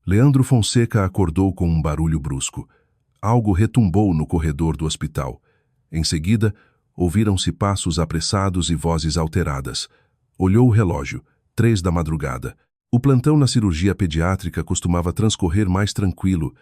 Leandro Fonseca acordou com um barulho brusco. Algo retumbou no corredor do hospital. Em seguida, ouviram-se passos apressados e vozes alteradas. Olhou o relógio, 3 da madrugada. O plantão na cirurgia pediátrica costumava transcorrer mais tranquilo,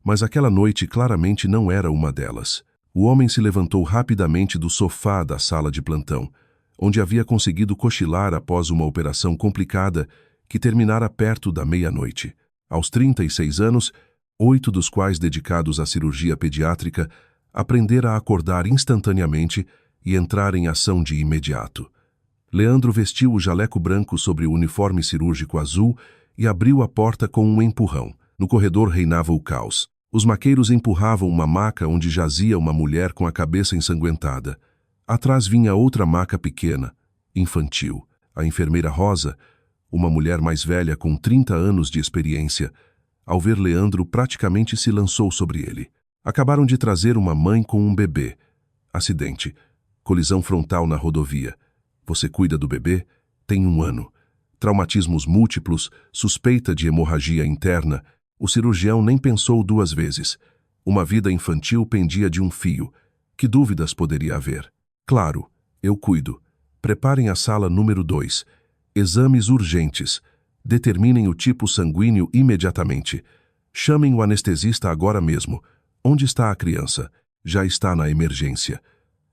mas aquela noite claramente não era uma delas. O homem se levantou rapidamente do sofá da sala de plantão, onde havia conseguido cochilar após uma operação complicada que terminara perto da meia-noite. Aos 36 anos, 8 dos quais dedicados à cirurgia pediátrica, aprendera a acordar instantaneamente e entrar em ação de imediato. Leandro vestiu o jaleco branco sobre o uniforme cirúrgico azul e abriu a porta com um empurrão. No corredor reinava o caos. Os maqueiros empurravam uma maca onde jazia uma mulher com a cabeça ensanguentada. Atrás vinha outra maca pequena, infantil. A enfermeira Rosa, uma mulher mais velha com 30 anos de experiência, ao ver Leandro praticamente se lançou sobre ele. Acabaram de trazer uma mãe com um bebê. Acidente. Colisão frontal na rodovia. Você cuida do bebê? Tem 1 ano. Traumatismos múltiplos, suspeita de hemorragia interna. O cirurgião nem pensou 2 vezes. Uma vida infantil pendia de um fio. Que dúvidas poderia haver? Claro, eu cuido. Preparem a sala número 2. Exames urgentes. Determinem o tipo sanguíneo imediatamente. Chamem o anestesista agora mesmo. Onde está a criança? Já está na emergência.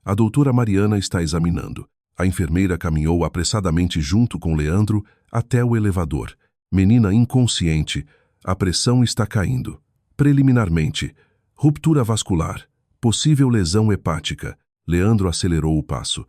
A doutora Mariana está examinando. A enfermeira caminhou apressadamente junto com Leandro até o elevador. Menina inconsciente. A pressão está caindo. Preliminarmente, ruptura vascular. Possível lesão hepática. Leandro acelerou o passo.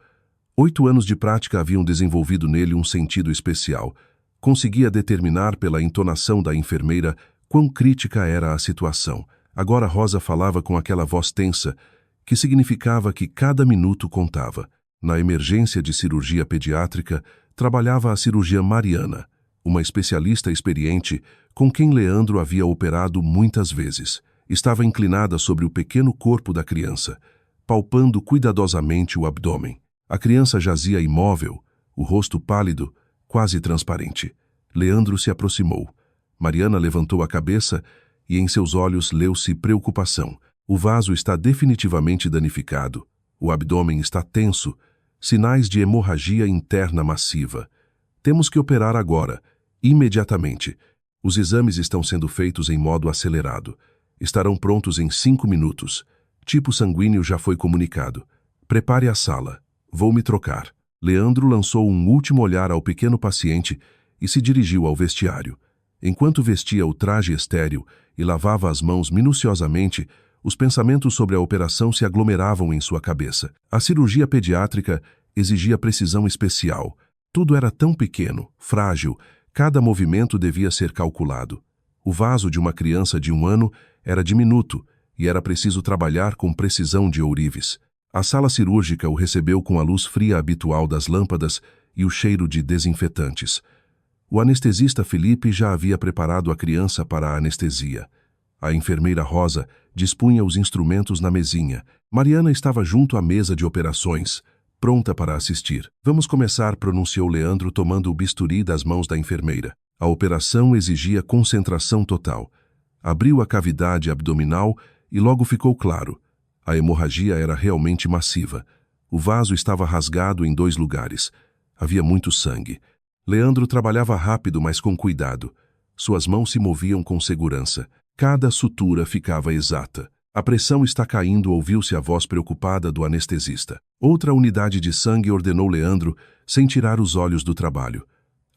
8 anos de prática haviam desenvolvido nele um sentido especial. Conseguia determinar pela entonação da enfermeira quão crítica era a situação. Agora Rosa falava com aquela voz tensa, que significava que cada minuto contava. Na emergência de cirurgia pediátrica, trabalhava a cirurgiã Mariana, uma especialista experiente com quem Leandro havia operado muitas vezes. Estava inclinada sobre o pequeno corpo da criança, palpando cuidadosamente o abdômen. A criança jazia imóvel, o rosto pálido, quase transparente. Leandro se aproximou. Mariana levantou a cabeça e em seus olhos leu-se preocupação. O vaso está definitivamente danificado. O abdômen está tenso. Sinais de hemorragia interna massiva. Temos que operar agora, imediatamente. Os exames estão sendo feitos em modo acelerado. Estarão prontos em 5 minutos. Tipo sanguíneo já foi comunicado. Prepare a sala. Vou me trocar. Leandro lançou um último olhar ao pequeno paciente e se dirigiu ao vestiário. Enquanto vestia o traje estéril e lavava as mãos minuciosamente, os pensamentos sobre a operação se aglomeravam em sua cabeça. A cirurgia pediátrica exigia precisão especial. Tudo era tão pequeno, frágil, cada movimento devia ser calculado. O vaso de uma criança de 1 ano era diminuto e era preciso trabalhar com precisão de ourives. A sala cirúrgica o recebeu com a luz fria habitual das lâmpadas e o cheiro de desinfetantes. O anestesista Felipe já havia preparado a criança para a anestesia. A enfermeira Rosa dispunha os instrumentos na mesinha. Mariana estava junto à mesa de operações, pronta para assistir. Vamos começar, pronunciou Leandro tomando o bisturi das mãos da enfermeira. A operação exigia concentração total. Abriu a cavidade abdominal e logo ficou claro. A hemorragia era realmente massiva. O vaso estava rasgado em 2 lugares. Havia muito sangue. Leandro trabalhava rápido, mas com cuidado. Suas mãos se moviam com segurança. Cada sutura ficava exata. A pressão está caindo, ouviu-se a voz preocupada do anestesista. Outra unidade de sangue, ordenou Leandro, sem tirar os olhos do trabalho.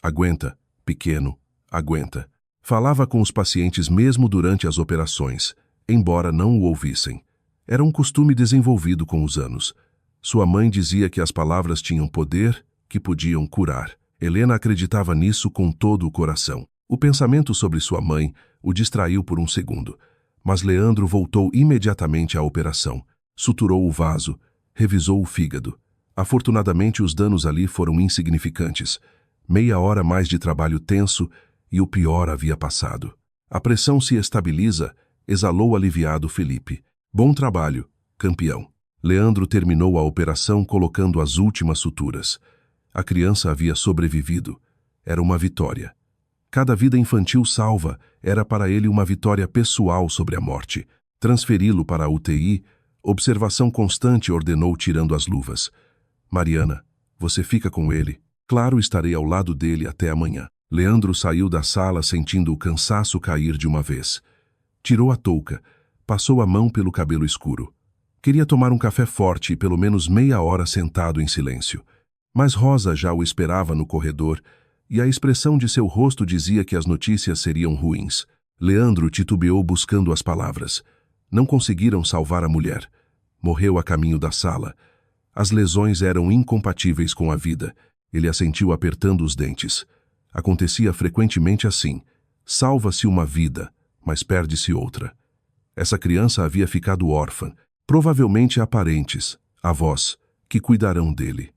Aguenta, pequeno, aguenta. Falava com os pacientes mesmo durante as operações, embora não o ouvissem. Era um costume desenvolvido com os anos. Sua mãe dizia que as palavras tinham poder, que podiam curar. Helena acreditava nisso com todo o coração. O pensamento sobre sua mãe o distraiu por um segundo. Mas Leandro voltou imediatamente à operação. Suturou o vaso, revisou o fígado. Afortunadamente, os danos ali foram insignificantes. Meia hora mais de trabalho tenso e o pior havia passado. A pressão se estabiliza, exalou aliviado Felipe. Bom trabalho, campeão. Leandro terminou a operação colocando as últimas suturas. A criança havia sobrevivido. Era uma vitória. Cada vida infantil salva era para ele uma vitória pessoal sobre a morte. Transferi-lo para a UTI, observação constante, ordenou tirando as luvas. Mariana, você fica com ele. Claro, estarei ao lado dele até amanhã. Leandro saiu da sala sentindo o cansaço cair de uma vez. Tirou a touca, passou a mão pelo cabelo escuro. Queria tomar um café forte e pelo menos meia hora sentado em silêncio. Mas Rosa já o esperava no corredor e a expressão de seu rosto dizia que as notícias seriam ruins. Leandro titubeou buscando as palavras. Não conseguiram salvar a mulher. Morreu a caminho da sala. As lesões eram incompatíveis com a vida. Ele assentiu apertando os dentes. Acontecia frequentemente assim. Salva-se uma vida, mas perde-se outra. Essa criança havia ficado órfã. Provavelmente há parentes, avós, que cuidarão dele.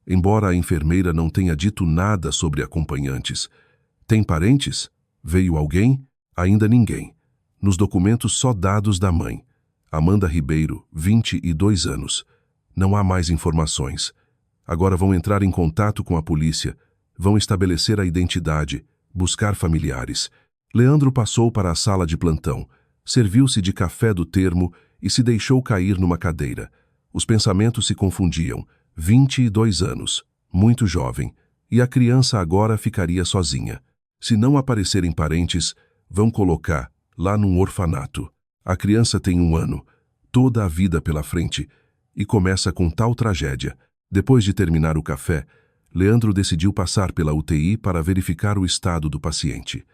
Embora a enfermeira não tenha dito nada sobre acompanhantes. Tem parentes? Veio alguém? Ainda ninguém. Nos documentos só dados da mãe. Amanda Ribeiro, 22 anos. Não há mais informações. Agora vão entrar em contato com a polícia, vão estabelecer a identidade, buscar familiares. Leandro passou para a sala de plantão, serviu-se de café do termo e se deixou cair numa cadeira. Os pensamentos se confundiam. 22 anos, muito jovem, e a criança agora ficaria sozinha. Se não aparecerem parentes, vão colocar lá num orfanato. A criança tem 1 ano, toda a vida pela frente, e começa com tal tragédia. Depois de terminar o café, Leandro decidiu passar pela UTI para verificar o estado do paciente.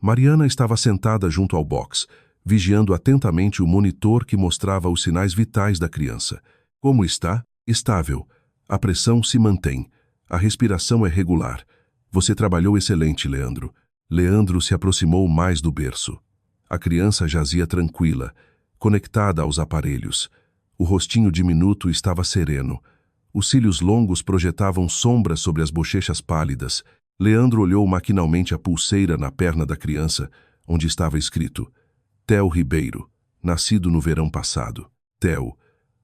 Mariana estava sentada junto ao box, vigiando atentamente o monitor que mostrava os sinais vitais da criança. Como está? Estável. A pressão se mantém. A respiração é regular. Você trabalhou excelente, Leandro. Leandro se aproximou mais do berço. A criança jazia tranquila, conectada aos aparelhos. O rostinho diminuto estava sereno. Os cílios longos projetavam sombras sobre as bochechas pálidas. Leandro olhou maquinalmente a pulseira na perna da criança, onde estava escrito Theo Ribeiro, nascido no verão passado. Theo.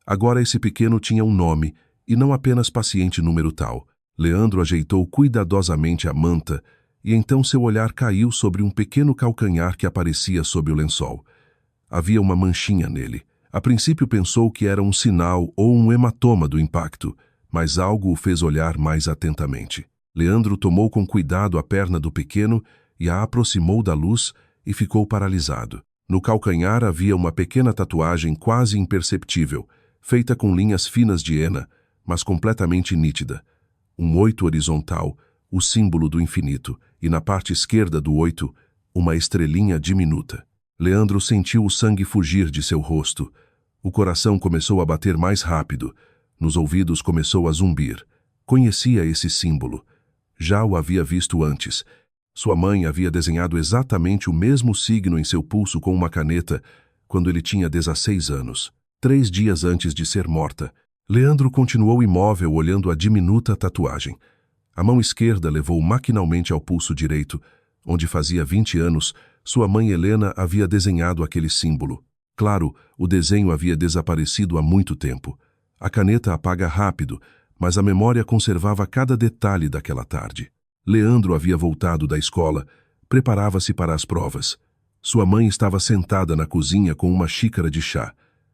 Agora esse pequeno tinha um nome, e não apenas paciente número tal. Leandro ajeitou cuidadosamente a manta, e então seu olhar caiu sobre um pequeno calcanhar que aparecia sob o lençol. Havia uma manchinha nele. A princípio pensou que era um sinal ou um hematoma do impacto, mas algo o fez olhar mais atentamente. Leandro tomou com cuidado a perna do pequeno e a aproximou da luz e ficou paralisado. No calcanhar havia uma pequena tatuagem quase imperceptível, feita com linhas finas de henna, mas completamente nítida. Um 8 horizontal, o símbolo do infinito, e na parte esquerda do 8, uma estrelinha diminuta. Leandro sentiu o sangue fugir de seu rosto. O coração começou a bater mais rápido. Nos ouvidos começou a zumbir. Conhecia esse símbolo. Já o havia visto antes. Sua mãe havia desenhado exatamente o mesmo signo em seu pulso com uma caneta quando ele tinha 16 anos. 3 dias antes de ser morta. Leandro continuou imóvel olhando a diminuta tatuagem. A mão esquerda levou maquinalmente ao pulso direito, onde fazia 20 anos, sua mãe Helena havia desenhado aquele símbolo. Claro, o desenho havia desaparecido há muito tempo. A caneta apaga rápido, mas a memória conservava cada detalhe daquela tarde. Leandro havia voltado da escola, preparava-se para as provas. Sua mãe estava sentada na cozinha com uma xícara de chá.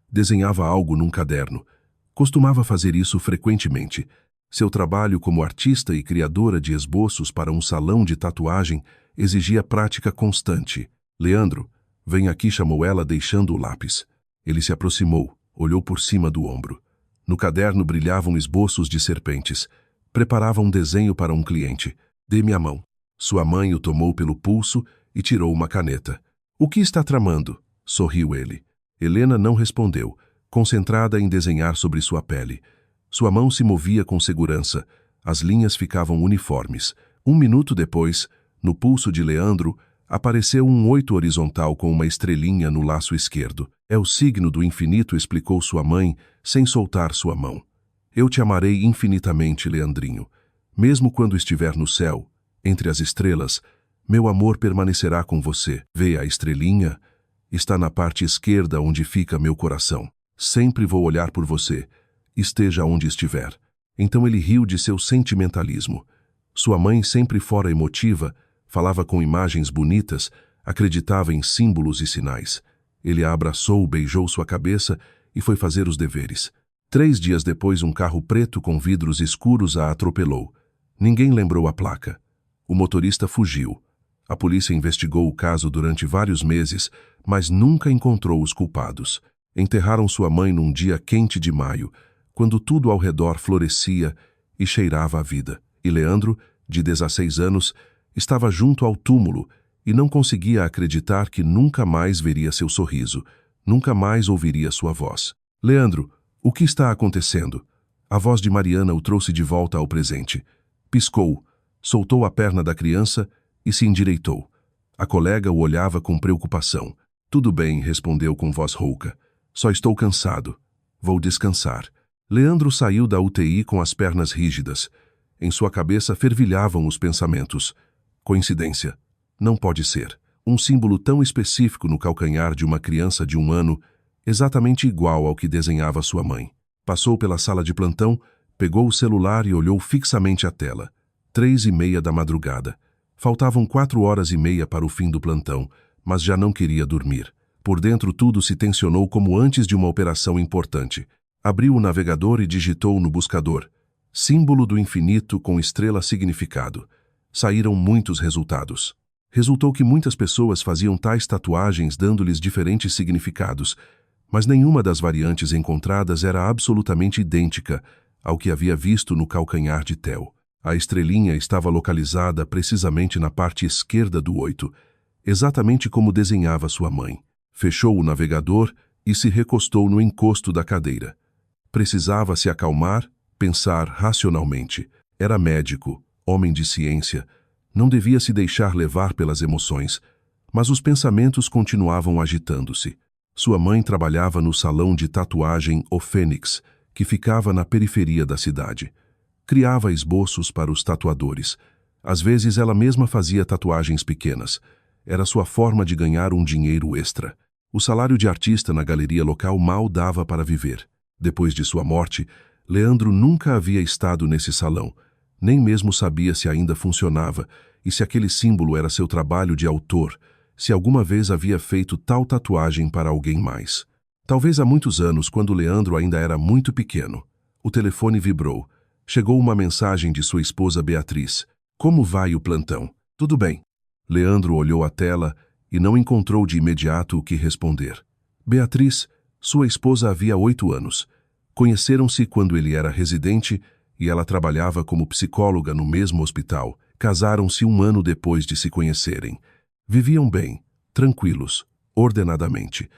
Desenhava algo num caderno. Costumava fazer isso frequentemente. Seu trabalho como artista e criadora de esboços para um salão de tatuagem exigia prática constante. Leandro, vem aqui, chamou ela, deixando o lápis. Ele se aproximou, olhou por cima do ombro. No caderno brilhavam esboços de serpentes. Preparava um desenho para um cliente. Dê-me a mão. Sua mãe o tomou pelo pulso e tirou uma caneta. O que está tramando? Sorriu ele. Helena não respondeu, concentrada em desenhar sobre sua pele. Sua mão se movia com segurança. As linhas ficavam uniformes. 1 minuto depois, no pulso de Leandro, apareceu um 8 horizontal com uma estrelinha no laço esquerdo. É o signo do infinito, explicou sua mãe, sem soltar sua mão. Eu te amarei infinitamente, Leandrinho. Mesmo quando estiver no céu, entre as estrelas, meu amor permanecerá com você. Vê a estrelinha? Está na parte esquerda onde fica meu coração. Sempre vou olhar por você, esteja onde estiver. Então ele riu de seu sentimentalismo. Sua mãe, sempre fora emotiva, falava com imagens bonitas, acreditava em símbolos e sinais. Ele a abraçou, beijou sua cabeça e foi fazer os deveres. 3 dias depois, um carro preto com vidros escuros a atropelou. Ninguém lembrou a placa. O motorista fugiu. A polícia investigou o caso durante vários meses, mas nunca encontrou os culpados. Enterraram sua mãe num dia quente de maio, quando tudo ao redor florescia e cheirava a vida. E Leandro, de 16 anos, estava junto ao túmulo e não conseguia acreditar que nunca mais veria seu sorriso, nunca mais ouviria sua voz. Leandro, o que está acontecendo? A voz de Mariana o trouxe de volta ao presente. Piscou, soltou a perna da criança e se endireitou. A colega o olhava com preocupação. Tudo bem, respondeu com voz rouca. Só estou cansado. Vou descansar. Leandro saiu da UTI com as pernas rígidas. Em sua cabeça fervilhavam os pensamentos. Coincidência? Não pode ser. Um símbolo tão específico no calcanhar de uma criança de 1 ano, exatamente igual ao que desenhava sua mãe. Passou pela sala de plantão, pegou o celular e olhou fixamente a tela. 3h30 da madrugada. Faltavam 4h30 para o fim do plantão, mas já não queria dormir. Por dentro tudo se tensionou como antes de uma operação importante. Abriu o navegador e digitou no buscador: símbolo do infinito com estrela significado. Saíram muitos resultados. Resultou que muitas pessoas faziam tais tatuagens dando-lhes diferentes significados, mas nenhuma das variantes encontradas era absolutamente idêntica ao que havia visto no calcanhar de Theo. A estrelinha estava localizada precisamente na parte esquerda do 8, exatamente como desenhava sua mãe. Fechou o navegador e se recostou no encosto da cadeira. Precisava se acalmar, pensar racionalmente. Era médico, homem de ciência, não devia se deixar levar pelas emoções, mas os pensamentos continuavam agitando-se. Sua mãe trabalhava no salão de tatuagem O Fênix, que ficava na periferia da cidade. Criava esboços para os tatuadores. Às vezes ela mesma fazia tatuagens pequenas. Era sua forma de ganhar um dinheiro extra. O salário de artista na galeria local mal dava para viver. Depois de sua morte, Leandro nunca havia estado nesse salão, nem mesmo sabia se ainda funcionava e se aquele símbolo era seu trabalho de autor, se alguma vez havia feito tal tatuagem para alguém mais. Talvez há muitos anos, quando Leandro ainda era muito pequeno. O telefone vibrou. Chegou uma mensagem de sua esposa Beatriz. Como vai o plantão? Tudo bem. Leandro olhou a tela e não encontrou de imediato o que responder. Beatriz, sua esposa, havia 8 anos. Conheceram-se quando ele era residente e ela trabalhava como psicóloga no mesmo hospital. Casaram-se 1 ano depois de se conhecerem. Viviam bem, tranquilos, ordenadamente.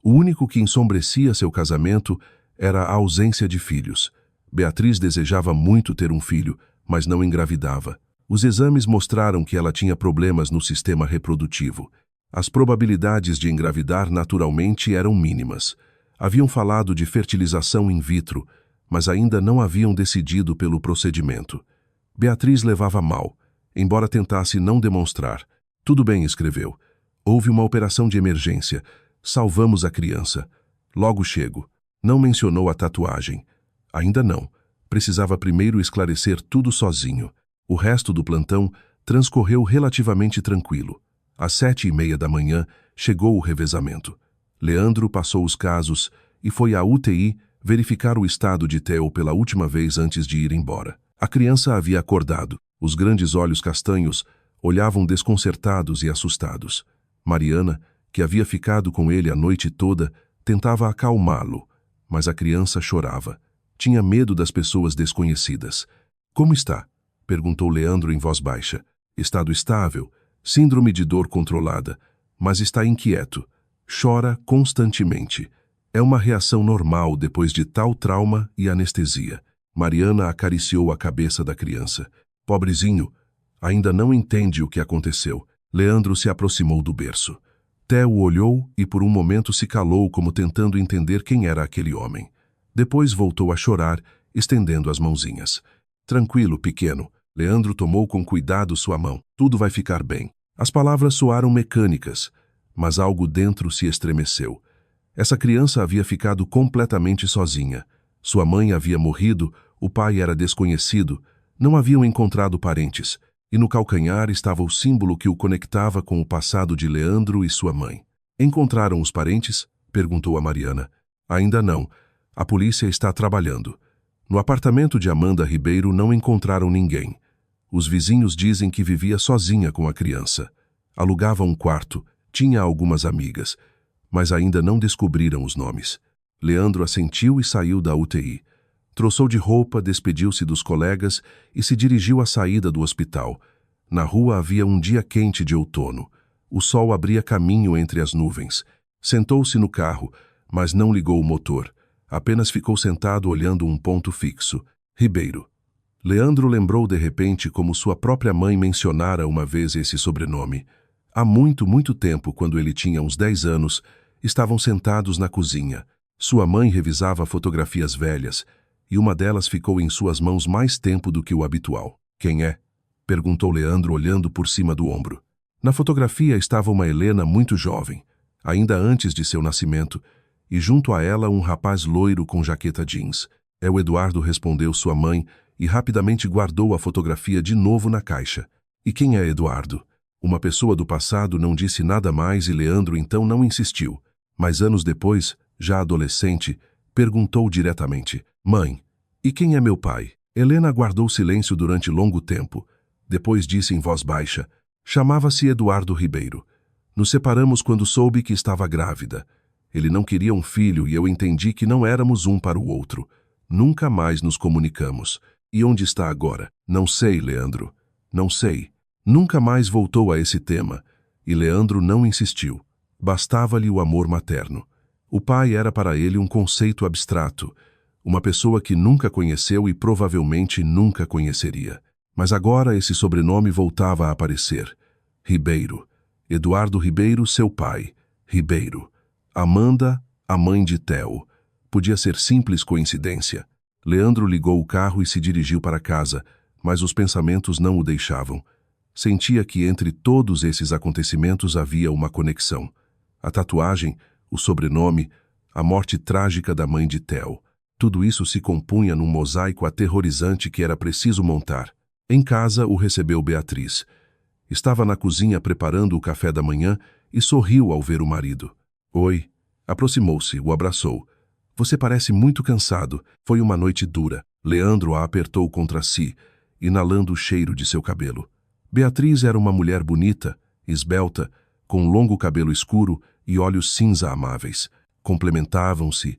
O único que ensombrecia seu casamento era a ausência de filhos. Beatriz desejava muito ter um filho, mas não engravidava. Os exames mostraram que ela tinha problemas no sistema reprodutivo. As probabilidades de engravidar naturalmente eram mínimas. Haviam falado de fertilização in vitro, mas ainda não haviam decidido pelo procedimento. Beatriz levava mal, embora tentasse não demonstrar. Tudo bem, escreveu. Houve uma operação de emergência. Salvamos a criança. Logo chego. Não mencionou a tatuagem. Ainda não. Precisava primeiro esclarecer tudo sozinho. O resto do plantão transcorreu relativamente tranquilo. Às 7h30 da manhã, chegou o revezamento. Leandro passou os casos e foi à UTI verificar o estado de Theo pela última vez antes de ir embora. A criança havia acordado. Os grandes olhos castanhos olhavam desconcertados e assustados. Mariana, que havia ficado com ele a noite toda, tentava acalmá-lo, mas a criança chorava. Tinha medo das pessoas desconhecidas. Como está? Perguntou Leandro em voz baixa. Estado estável, síndrome de dor controlada, mas está inquieto. Chora constantemente. É uma reação normal depois de tal trauma e anestesia. Mariana acariciou a cabeça da criança. Pobrezinho, ainda não entende o que aconteceu. Leandro se aproximou do berço. Theo olhou e por um momento se calou, como tentando entender quem era aquele homem. Depois voltou a chorar, estendendo as mãozinhas. Tranquilo, pequeno. Leandro tomou com cuidado sua mão. Tudo vai ficar bem. As palavras soaram mecânicas, mas algo dentro se estremeceu. Essa criança havia ficado completamente sozinha. Sua mãe havia morrido, o pai era desconhecido, não haviam encontrado parentes. e no calcanhar estava o símbolo que o conectava com o passado de Leandro e sua mãe. Encontraram os parentes? Perguntou a Mariana. Ainda não. A polícia está trabalhando. No apartamento de Amanda Ribeiro não encontraram ninguém. Os vizinhos dizem que vivia sozinha com a criança. Alugava um quarto, tinha algumas amigas, mas ainda não descobriram os nomes. Leandro assentiu e saiu da UTI. Troçou de roupa, despediu-se dos colegas e se dirigiu à saída do hospital. Na rua havia um dia quente de outono. O sol abria caminho entre as nuvens. Sentou-se no carro, mas não ligou o motor. Apenas ficou sentado olhando um ponto fixo. Ribeiro. Leandro lembrou de repente como sua própria mãe mencionara uma vez esse sobrenome. Há muito, muito tempo, quando ele tinha uns 10 anos, estavam sentados na cozinha. Sua mãe revisava fotografias velhas, e uma delas ficou em suas mãos mais tempo do que o habitual. Quem é? Perguntou Leandro olhando por cima do ombro. Na fotografia estava uma Helena muito jovem, ainda antes de seu nascimento, e junto a ela um rapaz loiro com jaqueta jeans. É o Eduardo, respondeu sua mãe, e rapidamente guardou a fotografia de novo na caixa. E quem é Eduardo? Uma pessoa do passado não disse nada mais e Leandro então não insistiu. Mas anos depois, já adolescente, perguntou diretamente: Mãe, e quem é meu pai? Helena guardou silêncio durante longo tempo. Depois disse em voz baixa: Chamava-se Eduardo Ribeiro. Nos separamos quando soube que estava grávida. Ele não queria um filho e eu entendi que não éramos um para o outro. Nunca mais nos comunicamos. E onde está agora? Não sei, Leandro. Não sei. Nunca mais voltou a esse tema. E Leandro não insistiu. Bastava-lhe o amor materno. O pai era para ele um conceito abstrato. Uma pessoa que nunca conheceu e provavelmente nunca conheceria. Mas agora esse sobrenome voltava a aparecer. Ribeiro. Eduardo Ribeiro, seu pai. Ribeiro. Amanda, a mãe de Theo. Podia ser simples coincidência. Leandro ligou o carro e se dirigiu para casa, mas os pensamentos não o deixavam. Sentia que entre todos esses acontecimentos havia uma conexão. A tatuagem, o sobrenome, a morte trágica da mãe de Theo. Tudo isso se compunha num mosaico aterrorizante que era preciso montar. Em casa o recebeu Beatriz. Estava na cozinha preparando o café da manhã e sorriu ao ver o marido. Oi. Aproximou-se, o abraçou. Você parece muito cansado. Foi uma noite dura. Leandro a apertou contra si, inalando o cheiro de seu cabelo. Beatriz era uma mulher bonita, esbelta, com longo cabelo escuro e olhos cinza amáveis. Complementavam-se,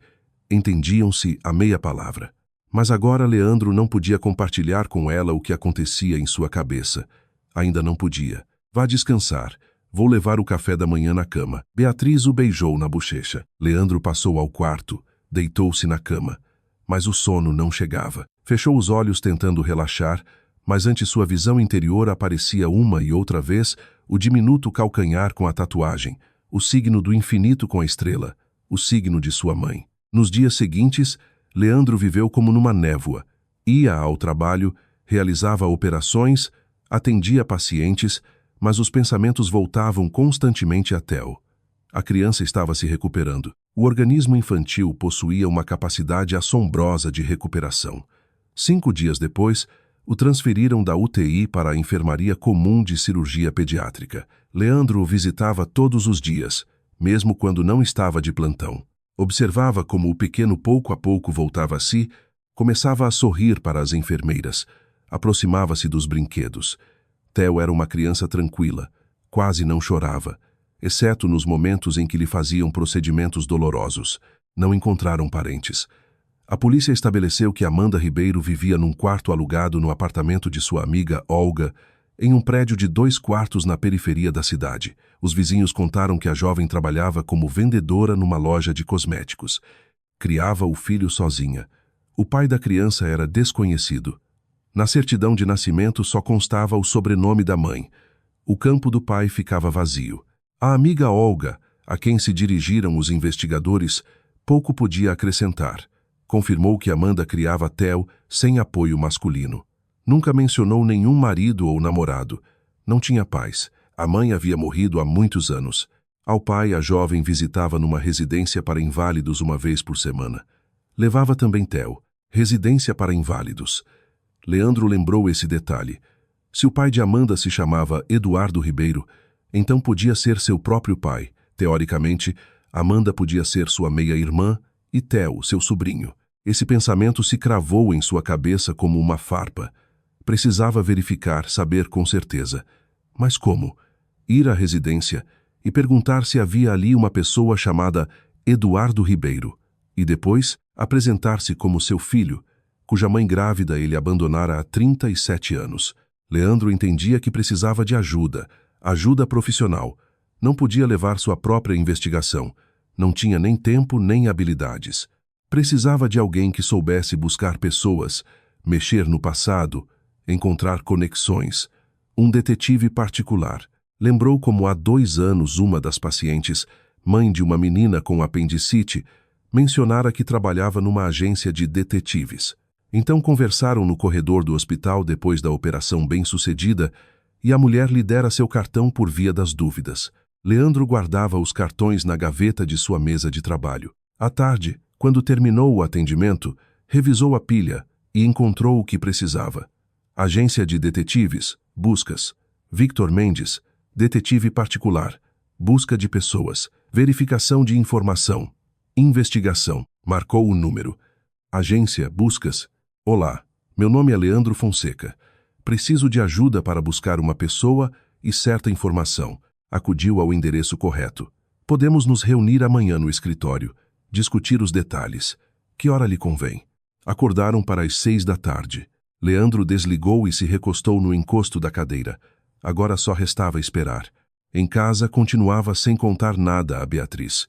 entendiam-se a meia palavra. Mas agora Leandro não podia compartilhar com ela o que acontecia em sua cabeça. Ainda não podia. Vá descansar. Vou levar o café da manhã na cama. Beatriz o beijou na bochecha. Leandro passou ao quarto, deitou-se na cama. Mas o sono não chegava. Fechou os olhos tentando relaxar, mas ante sua visão interior aparecia uma e outra vez o diminuto calcanhar com a tatuagem, o signo do infinito com a estrela, o signo de sua mãe. Nos dias seguintes, Leandro viveu como numa névoa. Ia ao trabalho, realizava operações, atendia pacientes, mas os pensamentos voltavam constantemente a Theo. A criança estava se recuperando. O organismo infantil possuía uma capacidade assombrosa de recuperação. 5 dias depois, o transferiram da UTI para a enfermaria comum de cirurgia pediátrica. Leandro o visitava todos os dias, mesmo quando não estava de plantão. Observava como o pequeno pouco a pouco voltava a si, começava a sorrir para as enfermeiras, aproximava-se dos brinquedos. Theo era uma criança tranquila, quase não chorava, exceto nos momentos em que lhe faziam procedimentos dolorosos. Não encontraram parentes. A polícia estabeleceu que Amanda Ribeiro vivia num quarto alugado no apartamento de sua amiga Olga, em um prédio de 2 quartos na periferia da cidade. Os vizinhos contaram que a jovem trabalhava como vendedora numa loja de cosméticos. Criava o filho sozinha. O pai da criança era desconhecido. Na certidão de nascimento só constava o sobrenome da mãe. O campo do pai ficava vazio. A amiga Olga, a quem se dirigiram os investigadores, pouco podia acrescentar. Confirmou que Amanda criava Theo sem apoio masculino. Nunca mencionou nenhum marido ou namorado. Não tinha pais. A mãe havia morrido há muitos anos. Ao pai, a jovem visitava numa residência para inválidos uma vez por semana. Levava também Theo. Residência para inválidos. Leandro lembrou esse detalhe. Se o pai de Amanda se chamava Eduardo Ribeiro, então podia ser seu próprio pai. Teoricamente, Amanda podia ser sua meia-irmã e Theo, seu sobrinho. Esse pensamento se cravou em sua cabeça como uma farpa. Precisava verificar, saber com certeza. Mas como? Ir à residência e perguntar se havia ali uma pessoa chamada Eduardo Ribeiro, e depois apresentar-se como seu filho, cuja mãe grávida ele abandonara há 37 anos. Leandro entendia que precisava de ajuda profissional. Não podia levar sua própria investigação. Não tinha nem tempo nem habilidades. Precisava de alguém que soubesse buscar pessoas, mexer no passado, encontrar conexões. Um detetive particular. Lembrou como há 2 anos uma das pacientes, mãe de uma menina com apendicite, mencionara que trabalhava numa agência de detetives. Então conversaram no corredor do hospital depois da operação bem-sucedida e a mulher lhe dera seu cartão por via das dúvidas. Leandro guardava os cartões na gaveta de sua mesa de trabalho. À tarde, quando terminou o atendimento, revisou a pilha e encontrou o que precisava. Agência de detetives, buscas. Victor Mendes, detetive particular, busca de pessoas, verificação de informação, investigação. Marcou o número. Agência, buscas. Olá, meu nome é Leandro Fonseca. Preciso de ajuda para buscar uma pessoa e certa informação. Acudiu ao endereço correto. Podemos nos reunir amanhã no escritório, discutir os detalhes. Que hora lhe convém? Acordaram para as 6 da tarde. Leandro desligou e se recostou no encosto da cadeira. Agora só restava esperar. Em casa, continuava sem contar nada a Beatriz.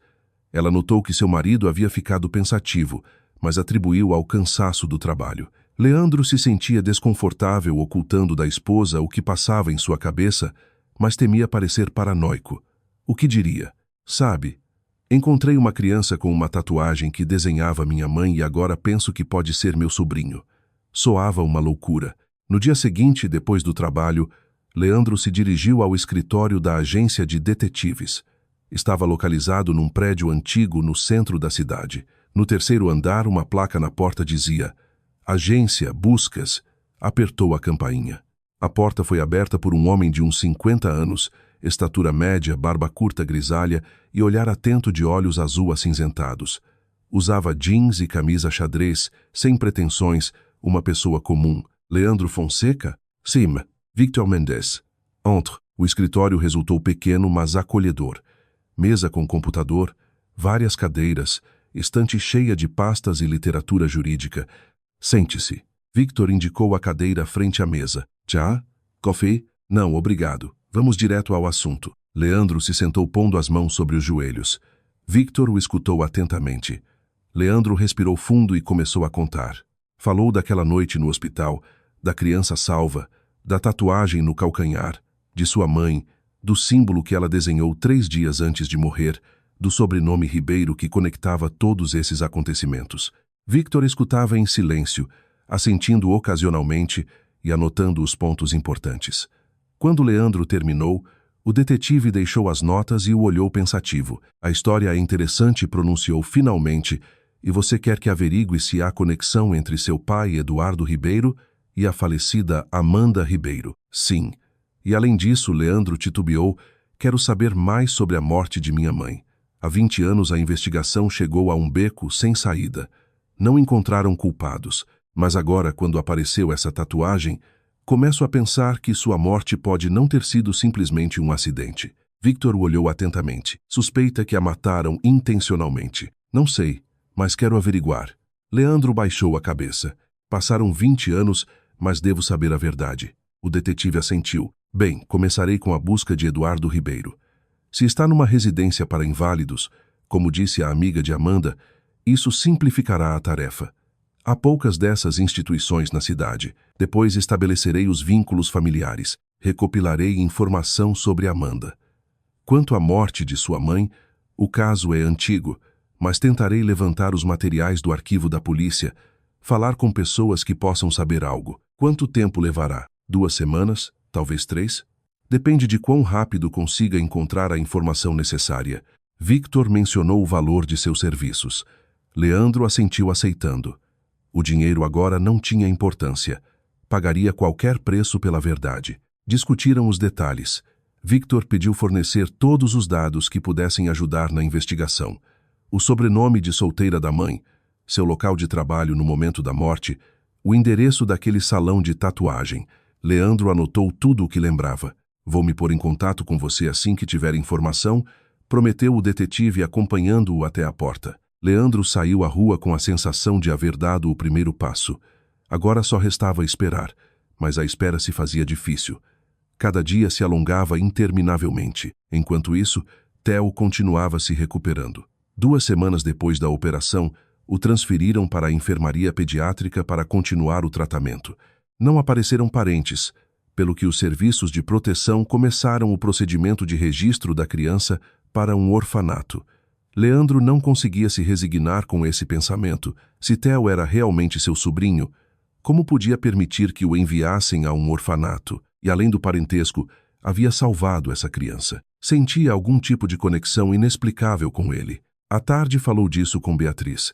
Ela notou que seu marido havia ficado pensativo, mas atribuiu ao cansaço do trabalho. Leandro se sentia desconfortável ocultando da esposa o que passava em sua cabeça, mas temia parecer paranoico. O que diria? Sabe, encontrei uma criança com uma tatuagem que desenhava minha mãe e agora penso que pode ser meu sobrinho. Soava uma loucura. No dia seguinte, depois do trabalho, Leandro se dirigiu ao escritório da agência de detetives. Estava localizado num prédio antigo no centro da cidade. No 3º andar, uma placa na porta dizia: Agência, buscas. Apertou a campainha. A porta foi aberta por um homem de uns 50 anos, estatura média, barba curta grisalha e olhar atento de olhos azul acinzentados. Usava jeans e camisa xadrez, sem pretensões, uma pessoa comum. Leandro Fonseca? Sim. Victor Mendes. Entre. O escritório resultou pequeno, mas acolhedor. Mesa com computador, várias cadeiras, estante cheia de pastas e literatura jurídica. Sente-se. Victor indicou a cadeira frente à mesa. Chá? Café? Não, obrigado. Vamos direto ao assunto. Leandro se sentou pondo as mãos sobre os joelhos. Victor o escutou atentamente. Leandro respirou fundo e começou a contar. Falou daquela noite no hospital, da criança salva, da tatuagem no calcanhar, de sua mãe, do símbolo que ela desenhou 3 dias antes de morrer, do sobrenome Ribeiro que conectava todos esses acontecimentos. Victor escutava em silêncio, assentindo ocasionalmente e anotando os pontos importantes. Quando Leandro terminou, o detetive deixou as notas e o olhou pensativo. A história é interessante, pronunciou finalmente, e você quer que averigue se há conexão entre seu pai, Eduardo Ribeiro, e a falecida Amanda Ribeiro. Sim. E além disso, Leandro titubeou, quero saber mais sobre a morte de minha mãe. Há 20 anos a investigação chegou a um beco sem saída. Não encontraram culpados, mas agora, quando apareceu essa tatuagem, começo a pensar que sua morte pode não ter sido simplesmente um acidente. Victor o olhou atentamente. Suspeita que a mataram intencionalmente. Não sei, mas quero averiguar. Leandro baixou a cabeça. Passaram 20 anos, mas devo saber a verdade. O detetive assentiu. Bem, começarei com a busca de Eduardo Ribeiro. Se está numa residência para inválidos, como disse a amiga de Amanda, isso simplificará a tarefa. Há poucas dessas instituições na cidade. Depois estabelecerei os vínculos familiares. Recopilarei informação sobre Amanda. Quanto à morte de sua mãe, o caso é antigo, mas tentarei levantar os materiais do arquivo da polícia, falar com pessoas que possam saber algo. Quanto tempo levará? 2 semanas? Talvez 3? Depende de quão rápido consiga encontrar a informação necessária. Victor mencionou o valor de seus serviços. Leandro assentiu aceitando. O dinheiro agora não tinha importância. Pagaria qualquer preço pela verdade. Discutiram os detalhes. Victor pediu fornecer todos os dados que pudessem ajudar na investigação. O sobrenome de solteira da mãe, seu local de trabalho no momento da morte, o endereço daquele salão de tatuagem. Leandro anotou tudo o que lembrava. Vou me pôr em contato com você assim que tiver informação, prometeu o detetive acompanhando-o até a porta. Leandro saiu à rua com a sensação de haver dado o primeiro passo. Agora só restava esperar, mas a espera se fazia difícil. Cada dia se alongava interminavelmente. Enquanto isso, Theo continuava se recuperando. 2 semanas depois da operação, o transferiram para a enfermaria pediátrica para continuar o tratamento. Não apareceram parentes, pelo que os serviços de proteção começaram o procedimento de registro da criança para um orfanato. Leandro não conseguia se resignar com esse pensamento. Se Theo era realmente seu sobrinho, como podia permitir que o enviassem a um orfanato? E além do parentesco, havia salvado essa criança. Sentia algum tipo de conexão inexplicável com ele. À tarde falou disso com Beatriz.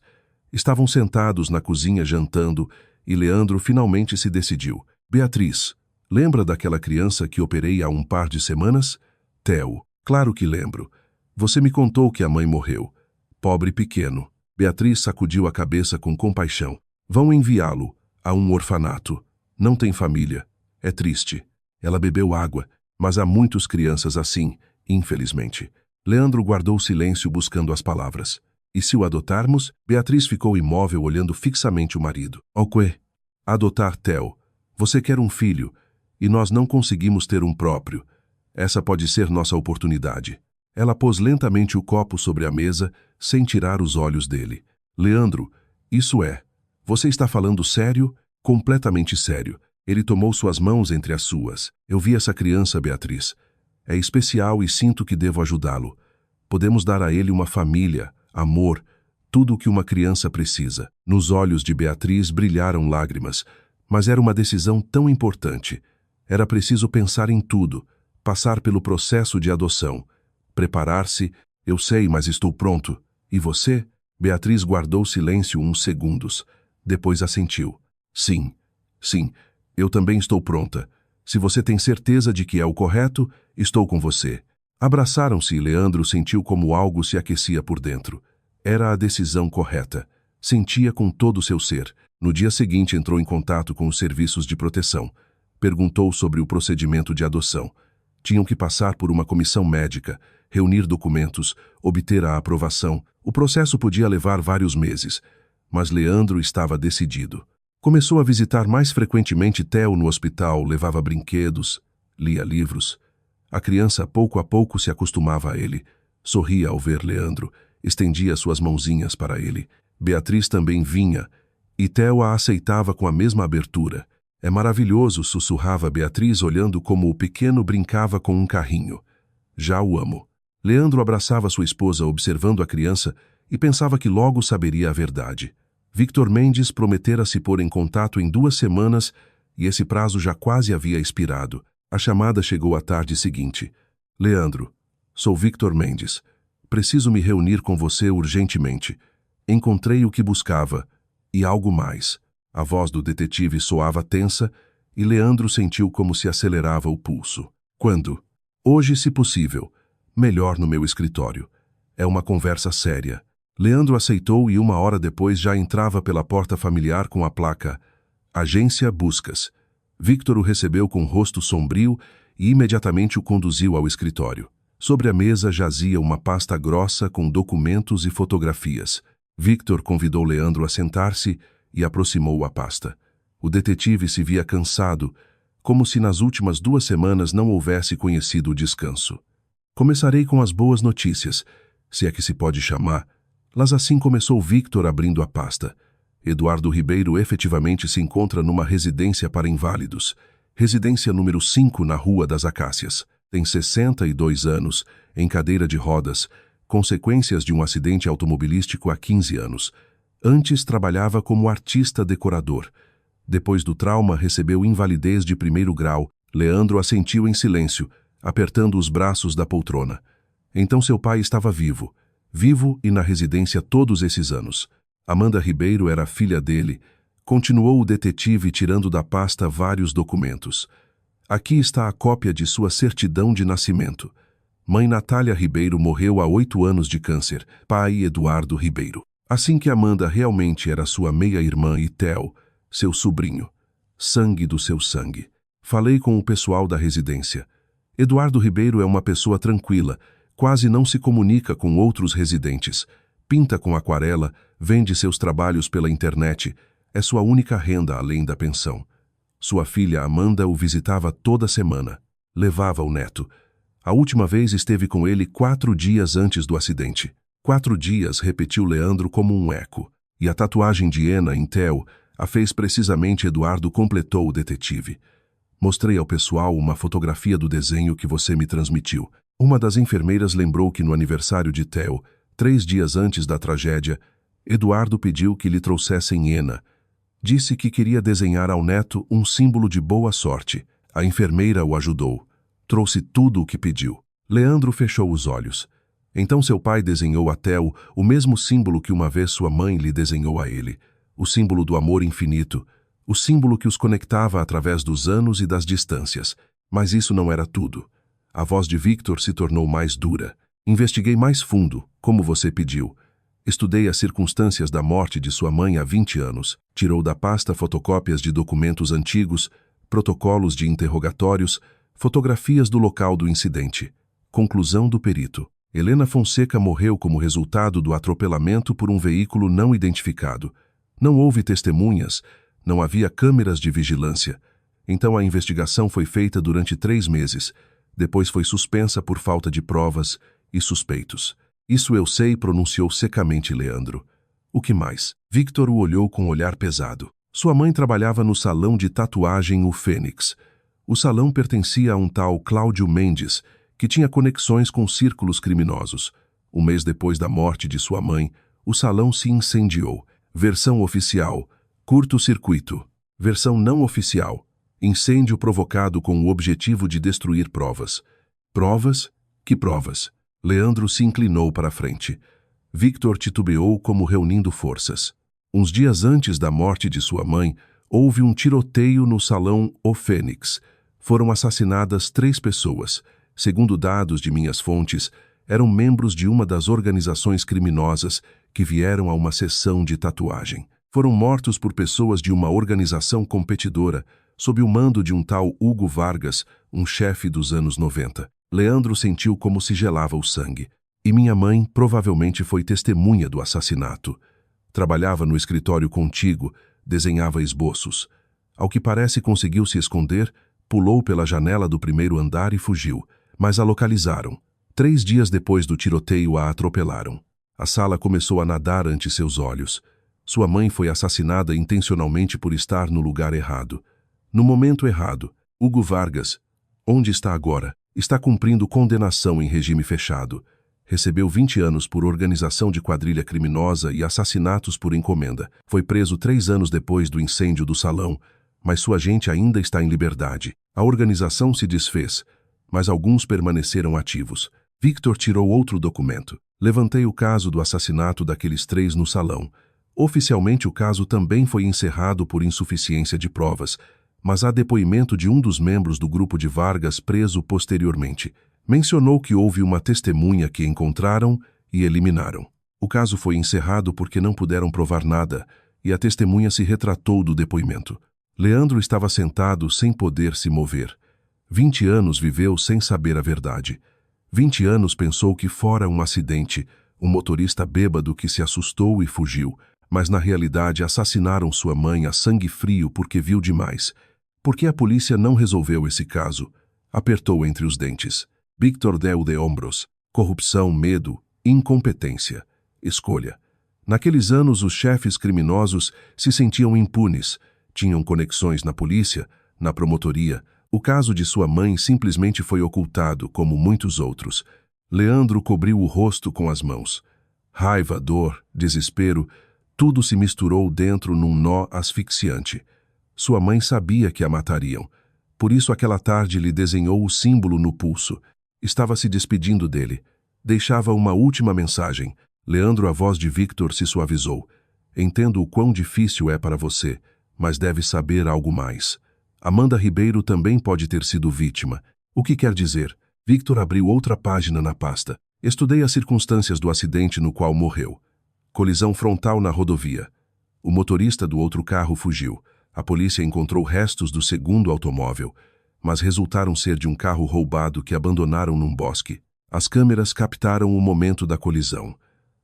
Estavam sentados na cozinha jantando e Leandro finalmente se decidiu. Beatriz, lembra daquela criança que operei há um par de semanas? Theo, claro que lembro. Você me contou que a mãe morreu. Pobre pequeno. Beatriz sacudiu a cabeça com compaixão. Vão enviá-lo a um orfanato. Não tem família. É triste. Ela bebeu água, mas há muitas crianças assim, infelizmente. Leandro guardou silêncio buscando as palavras. E se o adotarmos? Beatriz ficou imóvel olhando fixamente o marido. O quê? Adotar Theo. Você quer um filho, e nós não conseguimos ter um próprio. Essa pode ser nossa oportunidade. Ela pôs lentamente o copo sobre a mesa, sem tirar os olhos dele. Leandro, isso é. Você está falando sério? Completamente sério. Ele tomou suas mãos entre as suas. Eu vi essa criança, Beatriz. É especial e sinto que devo ajudá-lo. Podemos dar a ele uma família, amor, tudo o que uma criança precisa. Nos olhos de Beatriz brilharam lágrimas, mas era uma decisão tão importante. Era preciso pensar em tudo, passar pelo processo de adoção. Preparar-se, eu sei, mas estou pronto. E você? Beatriz guardou silêncio uns segundos. Depois assentiu. Sim, eu também estou pronta. Se você tem certeza de que é o correto, estou com você. Abraçaram-se e Leandro sentiu como algo se aquecia por dentro. Era a decisão correta. Sentia com todo o seu ser. No dia seguinte entrou em contato com os serviços de proteção. Perguntou sobre o procedimento de adoção. Tinham que passar por uma comissão médica, reunir documentos, obter a aprovação. O processo podia levar vários meses, mas Leandro estava decidido. Começou a visitar mais frequentemente Theo no hospital, levava brinquedos, lia livros. A criança pouco a pouco se acostumava a ele. Sorria ao ver Leandro, estendia suas mãozinhas para ele. Beatriz também vinha, e Theo a aceitava com a mesma abertura. É maravilhoso, sussurrava Beatriz olhando como o pequeno brincava com um carrinho. Já o amo. Leandro abraçava sua esposa observando a criança e pensava que logo saberia a verdade. Victor Mendes prometera se pôr em contato em 2 semanas e esse prazo já quase havia expirado. A chamada chegou à tarde seguinte. Leandro, sou Victor Mendes. Preciso me reunir com você urgentemente. Encontrei o que buscava e algo mais. A voz do detetive soava tensa e Leandro sentiu como se acelerava o pulso. Quando? Hoje, se possível. Melhor no meu escritório. É uma conversa séria. Leandro aceitou e 1 hora depois já entrava pela porta familiar com a placa Agência Buscas. Victor o recebeu com o rosto sombrio e imediatamente o conduziu ao escritório. Sobre a mesa jazia uma pasta grossa com documentos e fotografias. Victor convidou Leandro a sentar-se e aproximou a pasta. O detetive se via cansado, como se nas últimas 2 semanas não houvesse conhecido o descanso. Começarei com as boas notícias, se é que se pode chamar. Mas assim começou Victor abrindo a pasta. Eduardo Ribeiro efetivamente se encontra numa residência para inválidos. Residência número 5 na Rua das Acácias. Tem 62 anos, em cadeira de rodas, consequências de um acidente automobilístico há 15 anos. Antes trabalhava como artista decorador. Depois do trauma recebeu invalidez de 1º grau. Leandro assentiu em silêncio, apertando os braços da poltrona. Então seu pai estava vivo e na residência todos esses anos. Amanda Ribeiro era a filha dele, Continuou o detetive tirando da pasta vários documentos. Aqui está a cópia de sua certidão de nascimento. Mãe Natália Ribeiro morreu há 8 anos de câncer. Pai Eduardo Ribeiro. Assim que Amanda realmente era sua meia-irmã e Theo, seu sobrinho. Sangue do seu sangue. Falei com o pessoal da residência. Eduardo Ribeiro é uma pessoa tranquila, quase não se comunica com outros residentes. Pinta com aquarela, vende seus trabalhos pela internet. É sua única renda além da pensão. Sua filha Amanda o visitava toda semana. Levava o neto. A última vez esteve com ele 4 dias antes do acidente. 4 dias, repetiu Leandro como um eco. E a tatuagem de Ena em Theo a fez precisamente. Eduardo completou o detetive. Mostrei ao pessoal uma fotografia do desenho que você me transmitiu. Uma das enfermeiras lembrou que no aniversário de Theo, 3 dias antes da tragédia, Eduardo pediu que lhe trouxessem Ena. Disse que queria desenhar ao neto um símbolo de boa sorte. A enfermeira o ajudou. Trouxe tudo o que pediu. Leandro fechou os olhos. Então seu pai desenhou a Theo o mesmo símbolo que uma vez sua mãe lhe desenhou a ele. O símbolo do amor infinito. O símbolo que os conectava através dos anos e das distâncias. Mas isso não era tudo. A voz de Victor se tornou mais dura. Investiguei mais fundo, como você pediu. Estudei as circunstâncias da morte de sua mãe há 20 anos. Tirou da pasta fotocópias de documentos antigos, protocolos de interrogatórios, fotografias do local do incidente. Conclusão do perito. Helena Fonseca morreu como resultado do atropelamento por um veículo não identificado. Não houve testemunhas, não havia câmeras de vigilância. Então a investigação foi feita durante 3 meses. Depois foi suspensa por falta de provas e suspeitos. Isso eu sei, pronunciou secamente Leandro. O que mais? Victor o olhou com um olhar pesado. Sua mãe trabalhava no salão de tatuagem O Fênix. O salão pertencia a um tal Cláudio Mendes, que tinha conexões com círculos criminosos. Um mês depois da morte de sua mãe, o salão se incendiou. Versão oficial: curto-circuito. Versão não oficial: incêndio provocado com o objetivo de destruir provas. Provas? Que provas? Leandro se inclinou para a frente. Victor titubeou como reunindo forças. Uns dias antes da morte de sua mãe, houve um tiroteio no salão O Fênix. Foram assassinadas 3 pessoas. Segundo dados de minhas fontes, eram membros de uma das organizações criminosas que vieram a uma sessão de tatuagem. Foram mortos por pessoas de uma organização competidora, sob o mando de um tal Hugo Vargas, um chefe dos anos 90. Leandro sentiu como se gelava o sangue. E minha mãe provavelmente foi testemunha do assassinato. Trabalhava no escritório contigo, desenhava esboços. Ao que parece conseguiu se esconder, pulou pela janela do 1º andar e fugiu. Mas a localizaram. 3 dias depois do tiroteio a atropelaram. A sala começou a nadar ante seus olhos. Sua mãe foi assassinada intencionalmente por estar no lugar errado. No momento errado. Hugo Vargas, onde está agora? Está cumprindo condenação em regime fechado. Recebeu 20 anos por organização de quadrilha criminosa e assassinatos por encomenda. Foi preso 3 anos depois do incêndio do salão, mas sua gente ainda está em liberdade. A organização se desfez, mas alguns permaneceram ativos. Victor tirou outro documento. Levantei o caso do assassinato daqueles 3 no salão. Oficialmente o caso também foi encerrado por insuficiência de provas, mas há depoimento de um dos membros do grupo de Vargas preso posteriormente. Mencionou que houve uma testemunha que encontraram e eliminaram. O caso foi encerrado porque não puderam provar nada, e a testemunha se retratou do depoimento. Leandro estava sentado sem poder se mover. 20 anos viveu sem saber a verdade. 20 anos pensou que fora um acidente, um motorista bêbado que se assustou e fugiu, mas na realidade assassinaram sua mãe a sangue frio porque viu demais. Por que a polícia não resolveu esse caso? Apertou entre os dentes. Victor deu de ombros. Corrupção, medo, incompetência. Escolha. Naqueles anos, os chefes criminosos se sentiam impunes. Tinham conexões na polícia, na promotoria. O caso de sua mãe simplesmente foi ocultado, como muitos outros. Leandro cobriu o rosto com as mãos. Raiva, dor, desespero, tudo se misturou dentro num nó asfixiante. Sua mãe sabia que a matariam. Por isso aquela tarde lhe desenhou o símbolo no pulso. Estava se despedindo dele. Deixava uma última mensagem. Leandro, a voz de Victor se suavizou. Entendo o quão difícil é para você, mas deve saber algo mais. Amanda Ribeiro também pode ter sido vítima. O que quer dizer? Victor abriu outra página na pasta. Estudei as circunstâncias do acidente no qual morreu. Colisão frontal na rodovia. O motorista do outro carro fugiu. A polícia encontrou restos do segundo automóvel, mas resultaram ser de um carro roubado que abandonaram num bosque. As câmeras captaram o momento da colisão.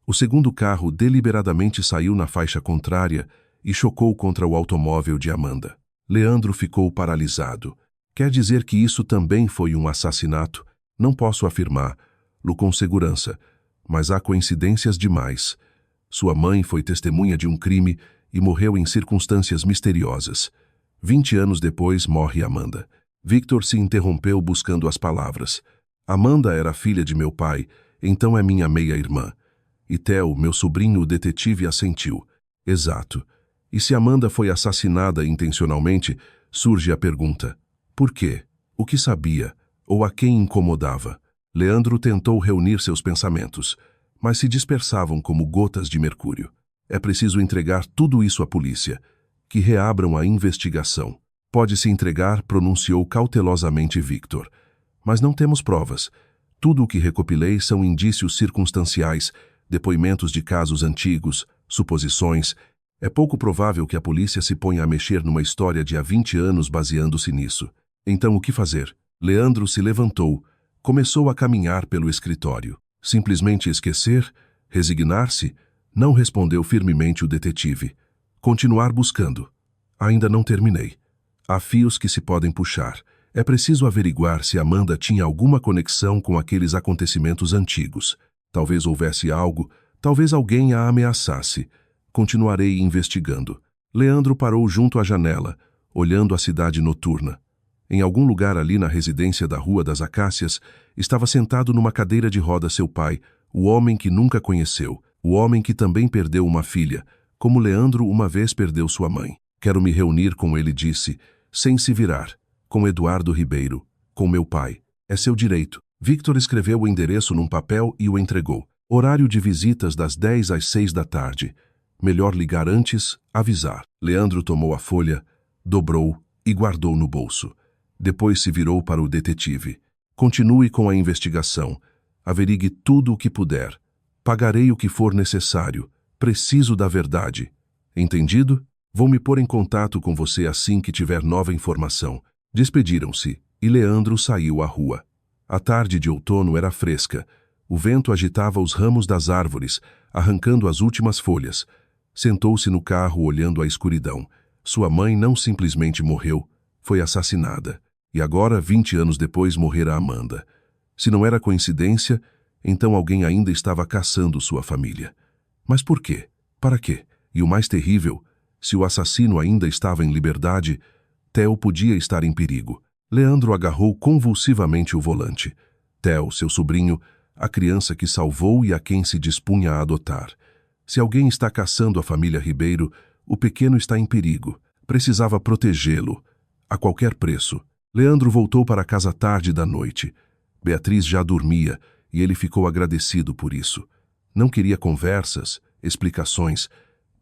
O segundo carro deliberadamente saiu na faixa contrária e chocou contra o automóvel de Amanda. Leandro ficou paralisado. Quer dizer que isso também foi um assassinato? Não posso afirmar-lo com segurança, mas há coincidências demais. Sua mãe foi testemunha de um crime e morreu em circunstâncias misteriosas. 20 anos depois, morre Amanda. Victor se interrompeu buscando as palavras. Amanda era filha de meu pai, então é minha meia-irmã. E Theo, meu sobrinho, o detetive, assentiu. Exato. E se Amanda foi assassinada intencionalmente, surge a pergunta: por quê? O que sabia? Ou a quem incomodava? Leandro tentou reunir seus pensamentos, mas se dispersavam como gotas de mercúrio. É preciso entregar tudo isso à polícia. Que reabram a investigação. Pode-se entregar, pronunciou cautelosamente Victor. Mas não temos provas. Tudo o que recopilei são indícios circunstanciais, depoimentos de casos antigos, suposições. É pouco provável que a polícia se ponha a mexer numa história de há 20 anos baseando-se nisso. Então o que fazer? Leandro se levantou, começou a caminhar pelo escritório. Simplesmente esquecer? Resignar-se? Não, respondeu firmemente o detetive. Continuar buscando. Ainda não terminei. Há fios que se podem puxar. É preciso averiguar se Amanda tinha alguma conexão com aqueles acontecimentos antigos. Talvez houvesse algo, talvez alguém a ameaçasse. Continuarei investigando. Leandro parou junto à janela, olhando a cidade noturna. Em algum lugar ali na residência da Rua das Acácias, estava sentado numa cadeira de rodas seu pai, o homem que nunca conheceu, o homem que também perdeu uma filha, como Leandro uma vez perdeu sua mãe. Quero me reunir com ele, disse, sem se virar, com Eduardo Ribeiro, com meu pai. É seu direito. Victor escreveu o endereço num papel e o entregou. Horário de visitas das 10 às 6 da tarde. Melhor ligar antes, avisar. Leandro tomou a folha, dobrou e guardou no bolso. Depois se virou para o detetive. Continue com a investigação. Averigue tudo o que puder. Pagarei o que for necessário. Preciso da verdade. Entendido? Vou me pôr em contato com você assim que tiver nova informação. Despediram-se e Leandro saiu à rua. A tarde de outono era fresca. O vento agitava os ramos das árvores, arrancando as últimas folhas. Sentou-se no carro olhando a escuridão. Sua mãe não simplesmente morreu, foi assassinada. E agora, 20 anos depois, morrera Amanda. Se não era coincidência, então alguém ainda estava caçando sua família. Mas por quê? Para quê? E o mais terrível, se o assassino ainda estava em liberdade, Theo podia estar em perigo. Leandro agarrou convulsivamente o volante. Theo, seu sobrinho, a criança que salvou e a quem se dispunha a adotar. Se alguém está caçando a família Ribeiro, o pequeno está em perigo. Precisava protegê-lo, a qualquer preço. Leandro voltou para casa tarde da noite. Beatriz já dormia e ele ficou agradecido por isso. Não queria conversas, explicações.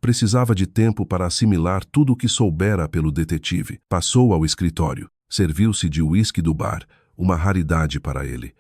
Precisava de tempo para assimilar tudo o que soubera pelo detetive. Passou ao escritório. Serviu-se de uísque do bar, uma raridade para ele.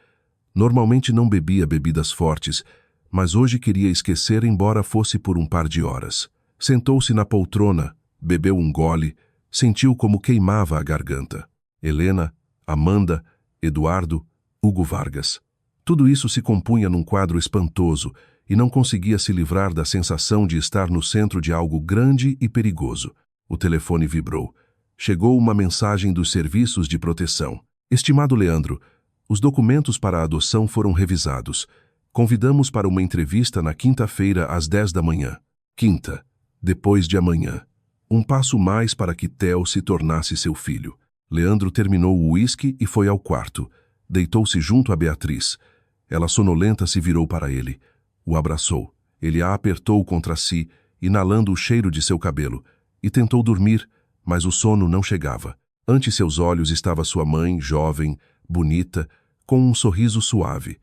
Normalmente não bebia bebidas fortes, mas hoje queria esquecer embora fosse por um par de horas. Sentou-se na poltrona, bebeu um gole, sentiu como queimava a garganta. Helena, Amanda, Eduardo, Hugo Vargas. Tudo isso se compunha num quadro espantoso e não conseguia se livrar da sensação de estar no centro de algo grande e perigoso. O telefone vibrou. Chegou uma mensagem dos serviços de proteção. Estimado Leandro, os documentos para a adoção foram revisados. Convidamos para uma entrevista na quinta-feira às 10 da manhã. Quinta, depois de amanhã. Um passo mais para que Theo se tornasse seu filho. Leandro terminou o uísque e foi ao quarto. Deitou-se junto a Beatriz. Ela sonolenta se virou para ele. O abraçou. Ele a apertou contra si, inalando o cheiro de seu cabelo, e tentou dormir, mas o sono não chegava. Ante seus olhos estava sua mãe, jovem, bonita, com um sorriso suave.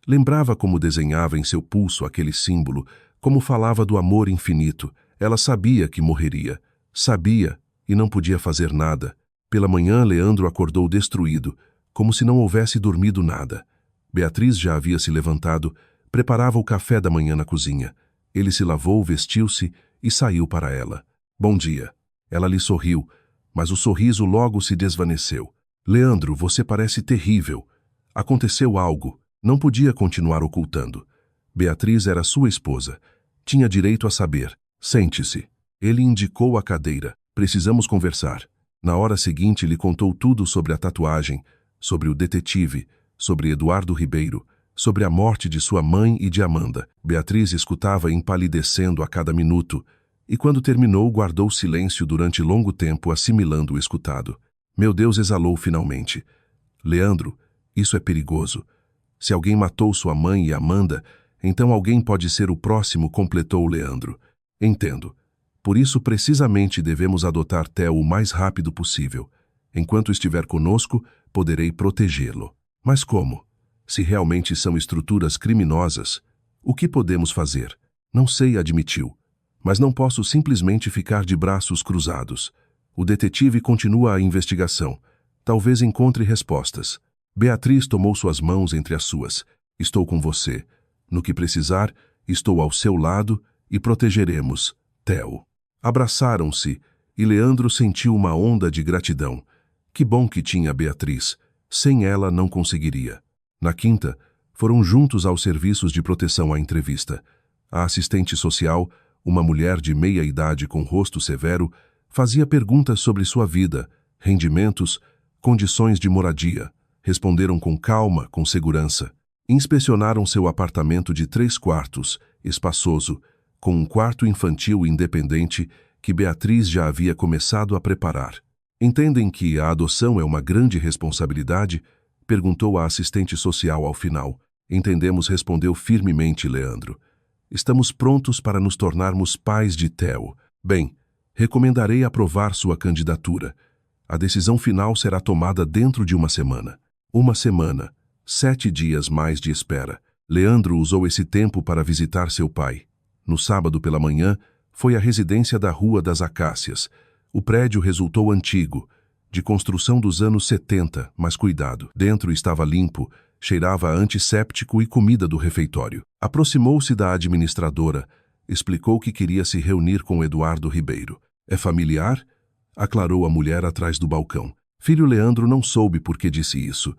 Lembrava como desenhava em seu pulso aquele símbolo, como falava do amor infinito. Ela sabia que morreria. Sabia e não podia fazer nada. Pela manhã, Leandro acordou destruído, como se não houvesse dormido nada. Beatriz já havia se levantado, preparava o café da manhã na cozinha. Ele se lavou, vestiu-se e saiu para ela. Bom dia. Ela lhe sorriu, mas o sorriso logo se desvaneceu. Leandro, você parece terrível. Aconteceu algo. Não podia continuar ocultando. Beatriz era sua esposa. Tinha direito a saber. Sente-se. Ele indicou a cadeira. Precisamos conversar. Na hora seguinte, lhe contou tudo sobre a tatuagem, sobre o detetive, sobre Eduardo Ribeiro, sobre a morte de sua mãe e de Amanda. Beatriz escutava empalidecendo a cada minuto, e quando terminou, guardou silêncio durante longo tempo, assimilando o escutado. Meu Deus, exalou finalmente. Leandro, isso é perigoso. Se alguém matou sua mãe e Amanda, então alguém pode ser o próximo, completou Leandro. Entendo. Por isso, precisamente, devemos adotar Theo o mais rápido possível. Enquanto estiver conosco, poderei protegê-lo. Mas como? Se realmente são estruturas criminosas, o que podemos fazer? Não sei, admitiu. Mas não posso simplesmente ficar de braços cruzados. O detetive continua a investigação. Talvez encontre respostas. Beatriz tomou suas mãos entre as suas. Estou com você. No que precisar, estou ao seu lado e protegeremos, Theo. Abraçaram-se e Leandro sentiu uma onda de gratidão. Que bom que tinha Beatriz. Sem ela não conseguiria. Na quinta, foram juntos aos serviços de proteção à entrevista. A assistente social, uma mulher de meia idade com rosto severo, fazia perguntas sobre sua vida, rendimentos, condições de moradia. Responderam com calma, com segurança. Inspecionaram seu apartamento de 3 quartos, espaçoso, com um quarto infantil independente que Beatriz já havia começado a preparar. Entendem que a adoção é uma grande responsabilidade? Perguntou a assistente social ao final. Entendemos, respondeu firmemente Leandro. Estamos prontos para nos tornarmos pais de Theo. Bem, recomendarei aprovar sua candidatura. A decisão final será tomada dentro de uma semana. Uma semana, 7 dias mais de espera. Leandro usou esse tempo para visitar seu pai. No sábado pela manhã, foi à residência da Rua das Acácias. O prédio resultou antigo, de construção dos anos 70, mas cuidado. Dentro estava limpo, cheirava a antisséptico e comida do refeitório. Aproximou-se da administradora, explicou que queria se reunir com Eduardo Ribeiro. É familiar? Aclarou a mulher atrás do balcão. Filho Leandro não soube por que disse isso,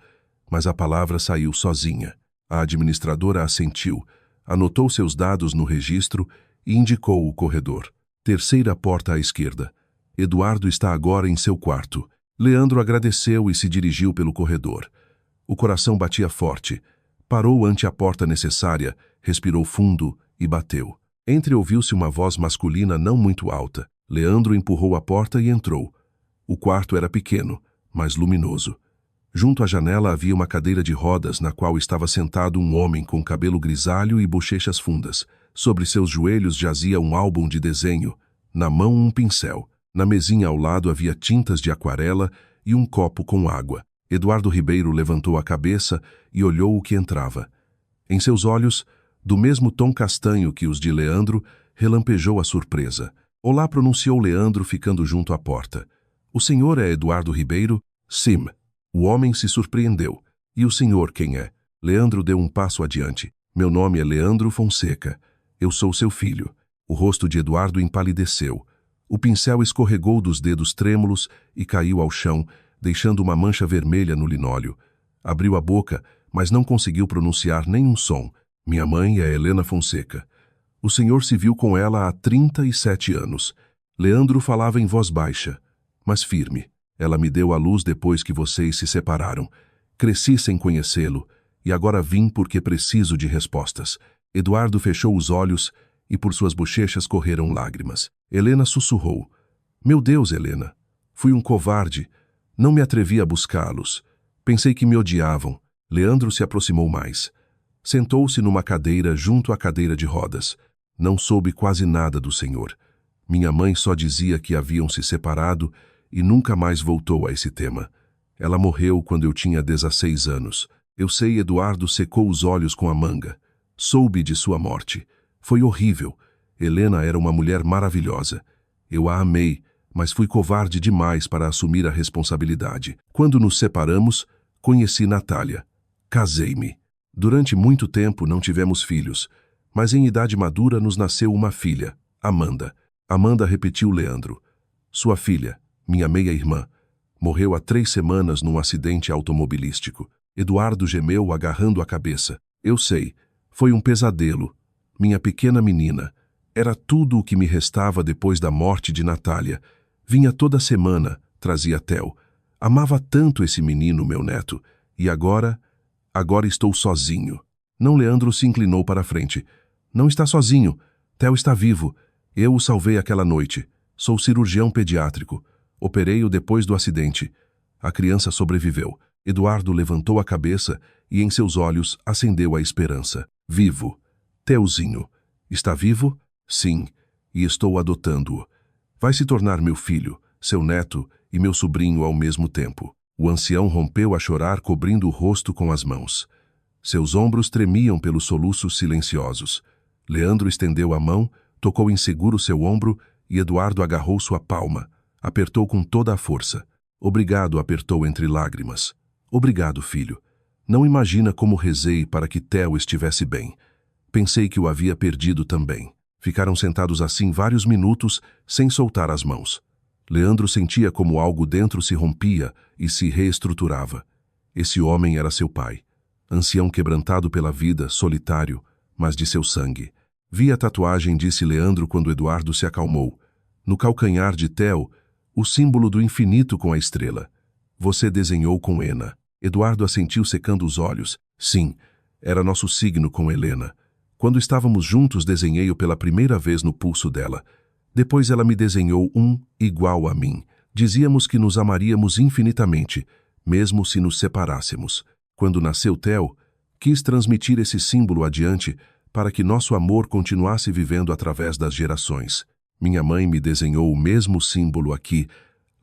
mas a palavra saiu sozinha. A administradora assentiu, anotou seus dados no registro e indicou o corredor. Terceira porta à esquerda. Eduardo está agora em seu quarto. Leandro agradeceu e se dirigiu pelo corredor. O coração batia forte. Parou ante a porta necessária, respirou fundo e bateu. Ouviu-se uma voz masculina não muito alta. Leandro empurrou a porta e entrou. O quarto era pequeno, mas luminoso. Junto à janela havia uma cadeira de rodas na qual estava sentado um homem com cabelo grisalho e bochechas fundas. Sobre seus joelhos jazia um álbum de desenho, na mão um pincel. Na mesinha ao lado havia tintas de aquarela e um copo com água. Eduardo Ribeiro levantou a cabeça e olhou o que entrava. Em seus olhos, do mesmo tom castanho que os de Leandro, relampejou a surpresa. Olá, pronunciou Leandro ficando junto à porta. O senhor é Eduardo Ribeiro? Sim. O homem se surpreendeu. E o senhor quem é? Leandro deu um passo adiante. Meu nome é Leandro Fonseca. Eu sou seu filho. O rosto de Eduardo empalideceu. O pincel escorregou dos dedos trêmulos e caiu ao chão, deixando uma mancha vermelha no linóleo. Abriu a boca, mas não conseguiu pronunciar nenhum som. Minha mãe é Helena Fonseca. O senhor se viu com ela há 37 anos. Leandro falava em voz baixa, mas firme. Ela me deu à luz depois que vocês se separaram. Cresci sem conhecê-lo, e agora vim porque preciso de respostas. Eduardo fechou os olhos e por suas bochechas correram lágrimas. Helena sussurrou. Meu Deus, Helena. Fui um covarde. Não me atrevi a buscá-los. Pensei que me odiavam. Leandro se aproximou mais. Sentou-se numa cadeira junto à cadeira de rodas. Não soube quase nada do senhor. Minha mãe só dizia que haviam se separado e nunca mais voltou a esse tema. Ela morreu quando eu tinha 16 anos. Eu sei, Eduardo secou os olhos com a manga. Soube de sua morte. Foi horrível. Helena era uma mulher maravilhosa. Eu a amei, mas fui covarde demais para assumir a responsabilidade. Quando nos separamos, conheci Natália. Casei-me. Durante muito tempo não tivemos filhos, mas em idade madura nos nasceu uma filha, Amanda. Amanda, repetiu Leandro. Sua filha, minha meia-irmã, morreu há 3 semanas num acidente automobilístico. Eduardo gemeu, agarrando a cabeça. Eu sei, foi um pesadelo. Minha pequena menina. Era tudo o que me restava depois da morte de Natália. Vinha toda semana, trazia Theo. Amava tanto esse menino, meu neto. E agora estou sozinho. Não, Leandro se inclinou para a frente. Não está sozinho. Theo está vivo. Eu o salvei aquela noite. Sou cirurgião pediátrico. Operei-o depois do acidente. A criança sobreviveu. Eduardo levantou a cabeça e em seus olhos acendeu a esperança. Vivo. Theozinho. Está vivo? Sim. E estou adotando-o. Vai se tornar meu filho, seu neto e meu sobrinho ao mesmo tempo. O ancião rompeu a chorar, cobrindo o rosto com as mãos. Seus ombros tremiam pelos soluços silenciosos. Leandro estendeu a mão, tocou inseguro seu ombro e Eduardo agarrou sua palma. Apertou com toda a força. Obrigado, apertou entre lágrimas. Obrigado, filho. Não imagina como rezei para que Theo estivesse bem. Pensei que o havia perdido também. Ficaram sentados assim vários minutos, sem soltar as mãos. Leandro sentia como algo dentro se rompia e se reestruturava. Esse homem era seu pai. Ancião quebrantado pela vida, solitário, mas de seu sangue. Vi a tatuagem, disse Leandro quando Eduardo se acalmou. No calcanhar de Theo, o símbolo do infinito com a estrela. Você desenhou com Ena. Eduardo assentiu, secando os olhos. Sim, era nosso signo com Helena. Quando estávamos juntos, desenhei-o pela primeira vez no pulso dela. Depois ela me desenhou um igual a mim. Dizíamos que nos amaríamos infinitamente, mesmo se nos separássemos. Quando nasceu Theo, quis transmitir esse símbolo adiante para que nosso amor continuasse vivendo através das gerações. Minha mãe me desenhou o mesmo símbolo aqui.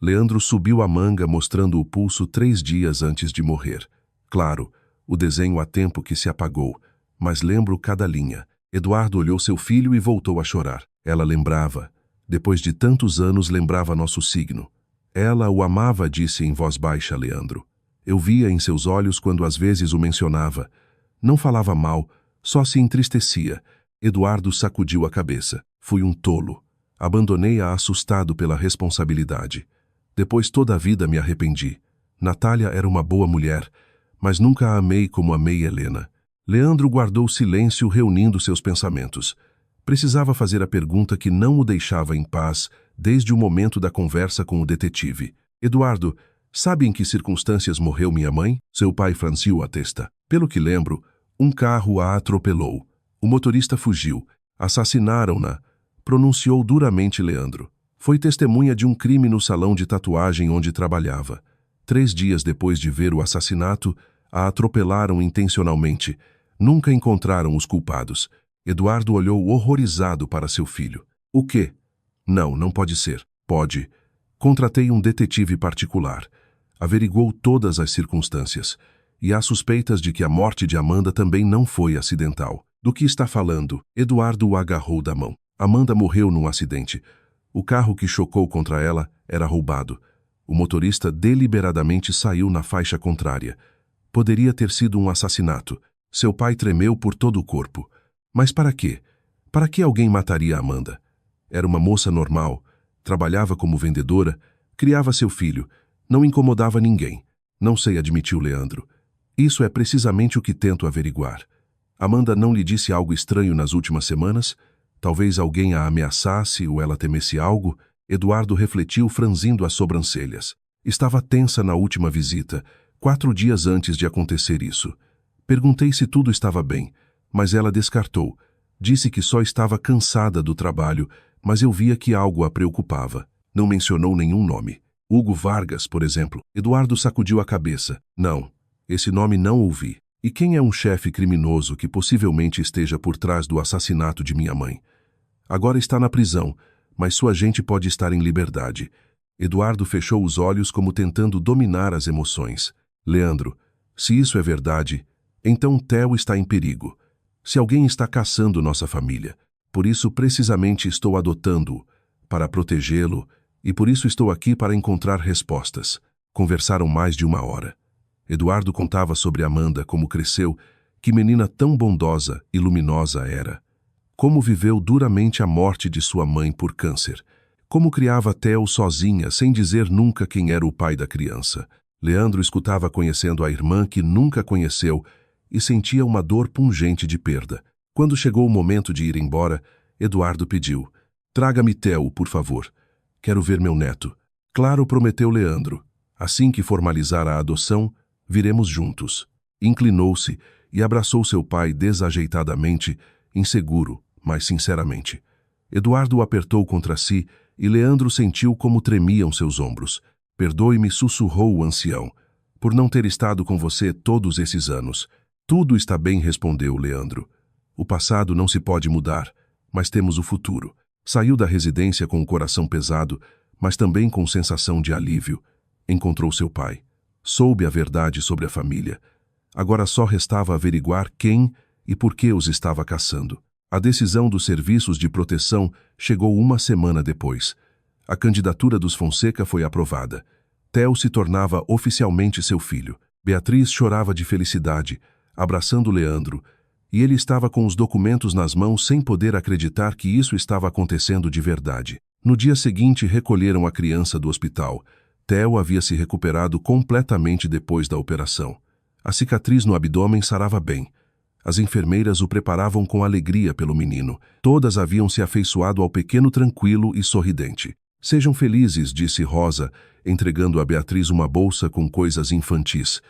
Leandro subiu a manga, mostrando o pulso 3 dias antes de morrer. Claro, o desenho há tempo que se apagou, mas lembro cada linha. Eduardo olhou seu filho e voltou a chorar. Ela lembrava. Depois de tantos anos, lembrava nosso signo. Ela o amava, disse em voz baixa Leandro. Eu via em seus olhos quando às vezes o mencionava. Não falava mal, só se entristecia. Eduardo sacudiu a cabeça. Fui um tolo. Abandonei-a assustado pela responsabilidade. Depois toda a vida me arrependi. Natália era uma boa mulher, mas nunca a amei como amei Helena. Leandro guardou silêncio, reunindo seus pensamentos. Precisava fazer a pergunta que não o deixava em paz desde o momento da conversa com o detetive. Eduardo, sabe em que circunstâncias morreu minha mãe? Seu pai franziu a testa. Pelo que lembro, um carro a atropelou. O motorista fugiu. Assassinaram-na, pronunciou duramente Leandro. Foi testemunha de um crime no salão de tatuagem onde trabalhava. 3 dias depois de ver o assassinato, a atropelaram intencionalmente. Nunca encontraram os culpados. Eduardo olhou horrorizado para seu filho. O quê? Não, não pode ser. Pode. Contratei um detetive particular. Averiguou todas as circunstâncias. E há suspeitas de que a morte de Amanda também não foi acidental. Do que está falando? Eduardo o agarrou da mão. Amanda morreu num acidente. O carro que chocou contra ela era roubado. O motorista deliberadamente saiu na faixa contrária. Poderia ter sido um assassinato. Seu pai tremeu por todo o corpo. Mas para quê? Para que alguém mataria Amanda? Era uma moça normal, trabalhava como vendedora, criava seu filho, não incomodava ninguém. Não sei, admitiu Leandro. Isso é precisamente o que tento averiguar. Amanda não lhe disse algo estranho nas últimas semanas? Talvez alguém a ameaçasse ou ela temesse algo? Eduardo refletiu, franzindo as sobrancelhas. Estava tensa na última visita, 4 dias antes de acontecer isso. Perguntei se tudo estava bem, mas ela descartou. Disse que só estava cansada do trabalho, mas eu via que algo a preocupava. Não mencionou nenhum nome. Hugo Vargas, por exemplo. Eduardo sacudiu a cabeça. Não, esse nome não ouvi. E quem é um chefe criminoso que possivelmente esteja por trás do assassinato de minha mãe? Agora está na prisão, mas sua gente pode estar em liberdade. Eduardo fechou os olhos como tentando dominar as emoções. Leandro, se isso é verdade, então Theo está em perigo. Se alguém está caçando nossa família, por isso precisamente estou adotando-o, para protegê-lo E por isso estou aqui para encontrar respostas. Conversaram mais de 1 hora. Eduardo contava sobre Amanda, como cresceu, que menina tão bondosa e luminosa era. Como viveu duramente a morte de sua mãe por câncer. Como criava Theo sozinha, sem dizer nunca quem era o pai da criança. Leandro escutava conhecendo a irmã que nunca conheceu e sentia uma dor pungente de perda. Quando chegou o momento de ir embora, Eduardo pediu: "Traga-me Theo, por favor. Quero ver meu neto." Claro, prometeu Leandro. Assim que formalizar a adoção, viremos juntos. Inclinou-se e abraçou seu pai desajeitadamente, inseguro, mas sinceramente. Eduardo o apertou contra si e Leandro sentiu como tremiam seus ombros. "Perdoe-me", sussurrou o ancião, "por não ter estado com você todos esses anos." "Tudo está bem", respondeu Leandro. "O passado não se pode mudar, mas temos o futuro." Saiu da residência com o coração pesado, mas também com sensação de alívio. Encontrou seu pai. Soube a verdade sobre a família. Agora só restava averiguar quem e por que os estava caçando. A decisão dos serviços de proteção chegou 1 semana depois. A candidatura dos Fonseca foi aprovada. Theo se tornava oficialmente seu filho. Beatriz chorava de felicidade, abraçando Leandro, e ele estava com os documentos nas mãos sem poder acreditar que isso estava acontecendo de verdade. No dia seguinte, recolheram a criança do hospital. Theo havia se recuperado completamente depois da operação. A cicatriz no abdômen sarava bem. As enfermeiras o preparavam com alegria pelo menino. Todas haviam se afeiçoado ao pequeno tranquilo e sorridente. "Sejam felizes", disse Rosa, entregando a Beatriz uma bolsa com coisas infantis.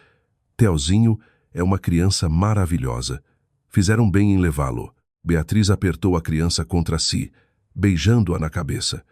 "Theozinho é uma criança maravilhosa. Fizeram bem em levá-lo." Beatriz apertou a criança contra si, beijando-a na cabeça.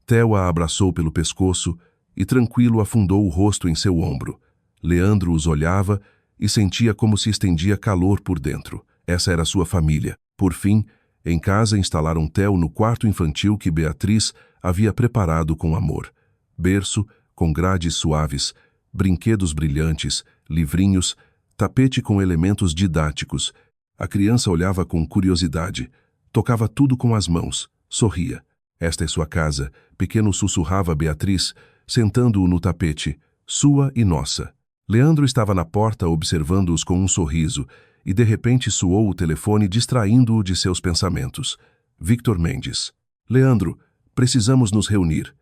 Theo a abraçou pelo pescoço e tranquilo afundou o rosto em seu ombro. Leandro os olhava e sentia como se estendia calor por dentro. Essa era sua família. Por fim, em casa instalaram Theo no quarto infantil que Beatriz havia preparado com amor. Berço, com grades suaves, brinquedos brilhantes, livrinhos, tapete com elementos didáticos. A criança olhava com curiosidade, tocava tudo com as mãos, sorria. "Esta é sua casa", pequeno sussurrava Beatriz, sentando-o no tapete, "sua e nossa." Leandro estava na porta observando-os com um sorriso e de repente soou o telefone distraindo-o de seus pensamentos. Victor Mendes. "Leandro, precisamos nos reunir.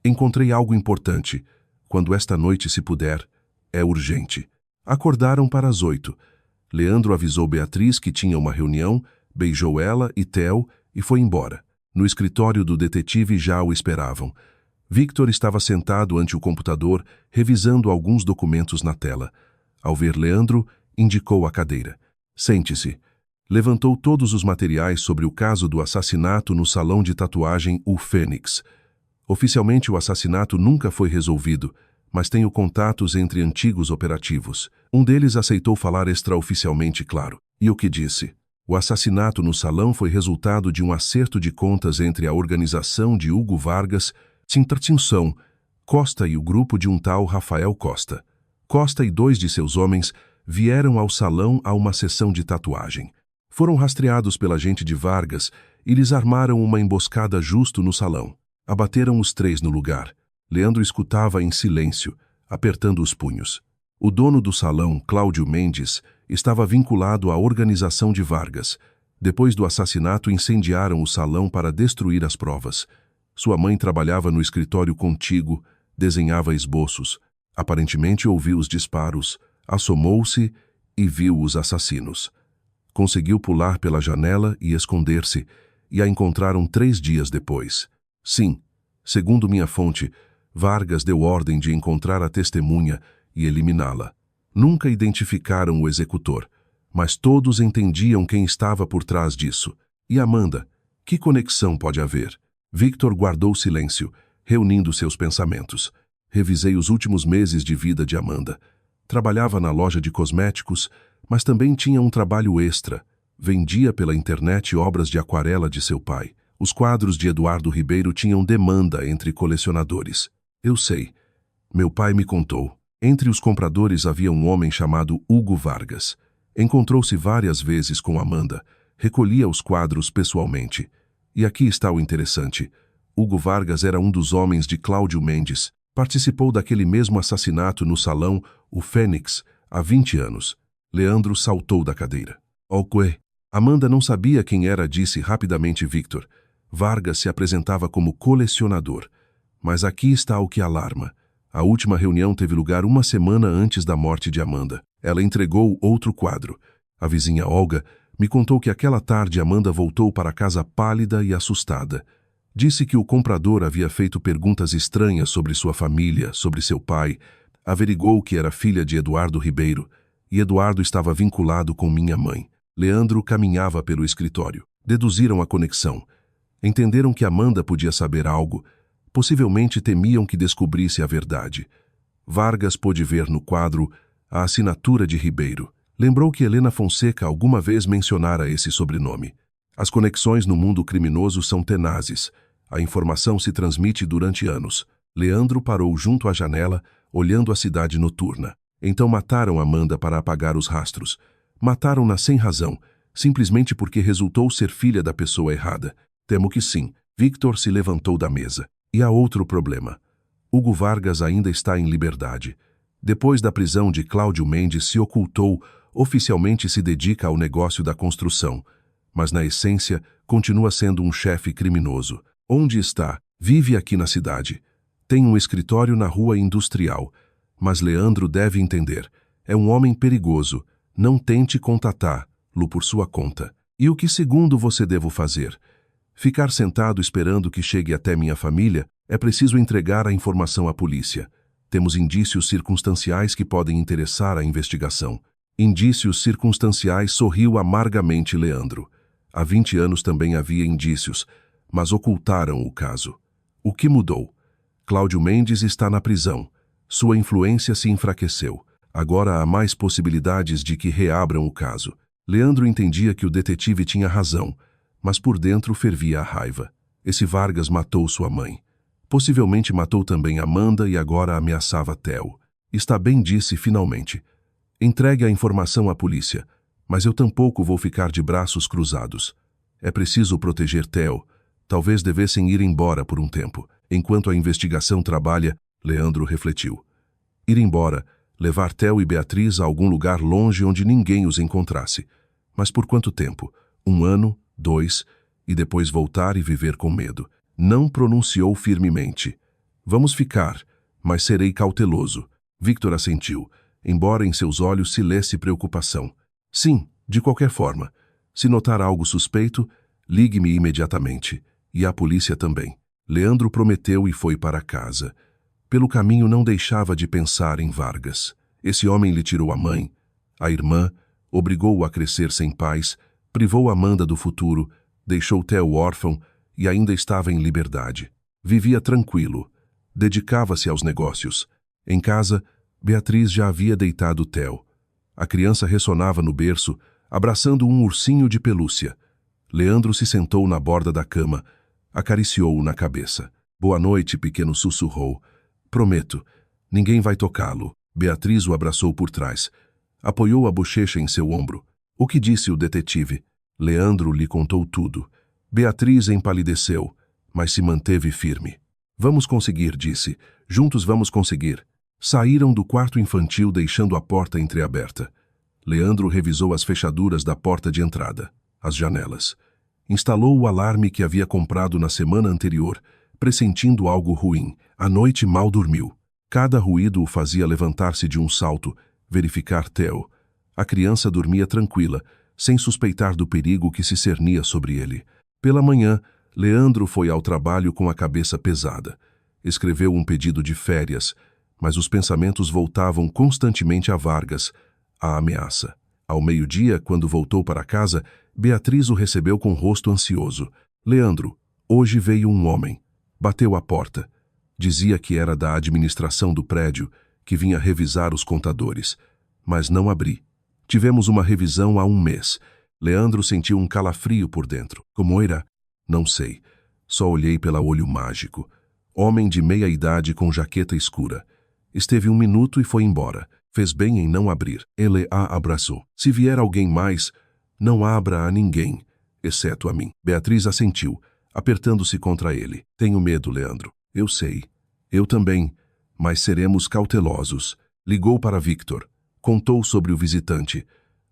Encontrei algo importante. Quando esta noite se puder, é urgente." Acordaram para as 8. Leandro avisou Beatriz que tinha uma reunião, beijou ela e Theo e foi embora. No escritório do detetive já o esperavam. Victor estava sentado ante o computador, revisando alguns documentos na tela. Ao ver Leandro, indicou a cadeira. "Sente-se." Levantou todos os materiais sobre o caso do assassinato no salão de tatuagem O Fênix. Oficialmente o assassinato nunca foi resolvido, mas tenho contatos entre antigos operativos. Um deles aceitou falar extraoficialmente, claro. E o que disse? O assassinato no salão foi resultado de um acerto de contas entre a organização de Hugo Vargas, Sintartinção, Costa e o grupo de um tal Rafael Costa. Costa e 2 de seus homens vieram ao salão a uma sessão de tatuagem. Foram rastreados pela gente de Vargas e lhes armaram uma emboscada justo no salão. Abateram os 3 no lugar. Leandro escutava em silêncio, apertando os punhos. O dono do salão, Cláudio Mendes, estava vinculado à organização de Vargas. Depois do assassinato, incendiaram o salão para destruir as provas. Sua mãe trabalhava no escritório contíguo, desenhava esboços. Aparentemente ouviu os disparos, assomou-se e viu os assassinos. Conseguiu pular pela janela e esconder-se, e a encontraram 3 dias depois. Sim, segundo minha fonte, Vargas deu ordem de encontrar a testemunha e eliminá-la. Nunca identificaram o executor, mas todos entendiam quem estava por trás disso. E Amanda? Que conexão pode haver? Victor guardou silêncio, reunindo seus pensamentos. Revisei os últimos meses de vida de Amanda. Trabalhava na loja de cosméticos, mas também tinha um trabalho extra. Vendia pela internet obras de aquarela de seu pai. Os quadros de Eduardo Ribeiro tinham demanda entre colecionadores. Eu sei. Meu pai me contou. Entre os compradores havia um homem chamado Hugo Vargas. Encontrou-se várias vezes com Amanda. Recolhia os quadros pessoalmente. E aqui está o interessante. Hugo Vargas era um dos homens de Cláudio Mendes. Participou daquele mesmo assassinato no salão, o Fênix, há 20 anos. Leandro saltou da cadeira. "Oque." Amanda não sabia quem era, disse rapidamente Victor. Vargas se apresentava como colecionador. Mas aqui está o que alarma. A última reunião teve lugar uma semana antes da morte de Amanda. Ela entregou outro quadro. A vizinha Olga me contou que aquela tarde Amanda voltou para casa pálida e assustada. Disse que o comprador havia feito perguntas estranhas sobre sua família, sobre seu pai. Averigou que era filha de Eduardo Ribeiro. E Eduardo estava vinculado com minha mãe. Leandro caminhava pelo escritório. Deduziram a conexão. Entenderam que Amanda podia saber algo. Possivelmente temiam que descobrisse a verdade. Vargas pôde ver no quadro a assinatura de Ribeiro. Lembrou que Helena Fonseca alguma vez mencionara esse sobrenome. As conexões no mundo criminoso são tenazes. A informação se transmite durante anos. Leandro parou junto à janela, olhando a cidade noturna. Então mataram Amanda para apagar os rastros. Mataram-na sem razão, simplesmente porque resultou ser filha da pessoa errada. Temo que sim. Victor se levantou da mesa. E há outro problema. Hugo Vargas ainda está em liberdade. Depois da prisão de Cláudio Mendes se ocultou, oficialmente se dedica ao negócio da construção. Mas na essência, continua sendo um chefe criminoso. Onde está? Vive aqui na cidade. Tem um escritório na rua Industrial. Mas Leandro deve entender. É um homem perigoso. Não tente contatá-lo por sua conta. E o que segundo você devo fazer? Ficar sentado esperando que chegue até minha família? É preciso entregar a informação à polícia. Temos indícios circunstanciais que podem interessar a investigação. Indícios circunstanciais, sorriu amargamente Leandro. Há 20 anos também havia indícios, mas ocultaram o caso. O que mudou? Cláudio Mendes está na prisão. Sua influência se enfraqueceu. Agora há mais possibilidades de que reabram o caso. Leandro entendia que o detetive tinha razão, mas por dentro fervia a raiva. Esse Vargas matou sua mãe. Possivelmente matou também Amanda e agora ameaçava Theo. Está bem, disse finalmente. Entregue a informação à polícia, mas eu tampouco vou ficar de braços cruzados. É preciso proteger Theo. Talvez devessem ir embora por um tempo. Enquanto a investigação trabalha, Leandro refletiu. Ir embora, levar Theo e Beatriz a algum lugar longe onde ninguém os encontrasse. Mas por quanto tempo? 1 ano, 2, e depois voltar e viver com medo. Não pronunciou firmemente. Vamos ficar, mas serei cauteloso. Victor assentiu, embora em seus olhos se lesse preocupação. Sim, de qualquer forma. Se notar algo suspeito, ligue-me imediatamente. E a polícia também. Leandro prometeu e foi para casa. Pelo caminho não deixava de pensar em Vargas. Esse homem lhe tirou a mãe, a irmã, obrigou-o a crescer sem pais, privou Amanda do futuro, deixou Theo órfão e ainda estava em liberdade. Vivia tranquilo. Dedicava-se aos negócios. Em casa, Beatriz já havia deitado Theo. A criança ressonava no berço, abraçando um ursinho de pelúcia. Leandro se sentou na borda da cama, acariciou-o na cabeça. Boa noite, pequeno, sussurrou. Prometo, ninguém vai tocá-lo. Beatriz o abraçou por trás. Apoiou a bochecha em seu ombro. O que disse o detetive? Leandro lhe contou tudo. Beatriz empalideceu, mas se manteve firme. Vamos conseguir, disse. Juntos vamos conseguir. Saíram do quarto infantil deixando a porta entreaberta. Leandro revisou as fechaduras da porta de entrada, as janelas. Instalou o alarme que havia comprado na semana anterior, pressentindo algo ruim. À noite mal dormiu. Cada ruído o fazia levantar-se de um salto, verificar Theo. A criança dormia tranquila, sem suspeitar do perigo que se cernia sobre ele. Pela manhã, Leandro foi ao trabalho com a cabeça pesada. Escreveu um pedido de férias, mas os pensamentos voltavam constantemente a Vargas, a ameaça. Ao meio-dia, quando voltou para casa, Beatriz o recebeu com o rosto ansioso. Leandro, hoje veio um homem. Bateu à porta. Dizia que era da administração do prédio, que vinha revisar os contadores. Mas não abri. Tivemos uma revisão há 1 mês. Leandro sentiu um calafrio por dentro. Como era? Não sei. Só olhei pela olho mágico. Homem de meia idade com jaqueta escura. Esteve 1 minuto e foi embora. Fez bem em não abrir. Ele a abraçou. Se vier alguém mais, não abra a ninguém, exceto a mim. Beatriz assentiu. apertando-se contra ele. Tenho medo, Leandro. Eu sei. Eu também. Mas seremos cautelosos. Ligou para Victor. Contou sobre o visitante.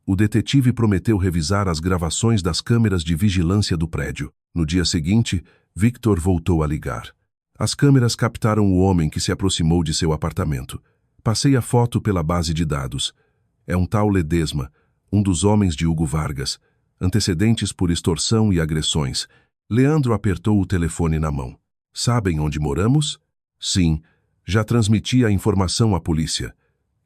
O detetive prometeu revisar as gravações das câmeras de vigilância do prédio. No dia seguinte, Victor voltou a ligar. As câmeras captaram o homem que se aproximou de seu apartamento. Passei a foto pela base de dados. É um tal Ledesma, um dos homens de Hugo Vargas, antecedentes por extorsão e agressões. Leandro apertou o telefone na mão. Sabem onde moramos? Sim, já transmiti a informação à polícia.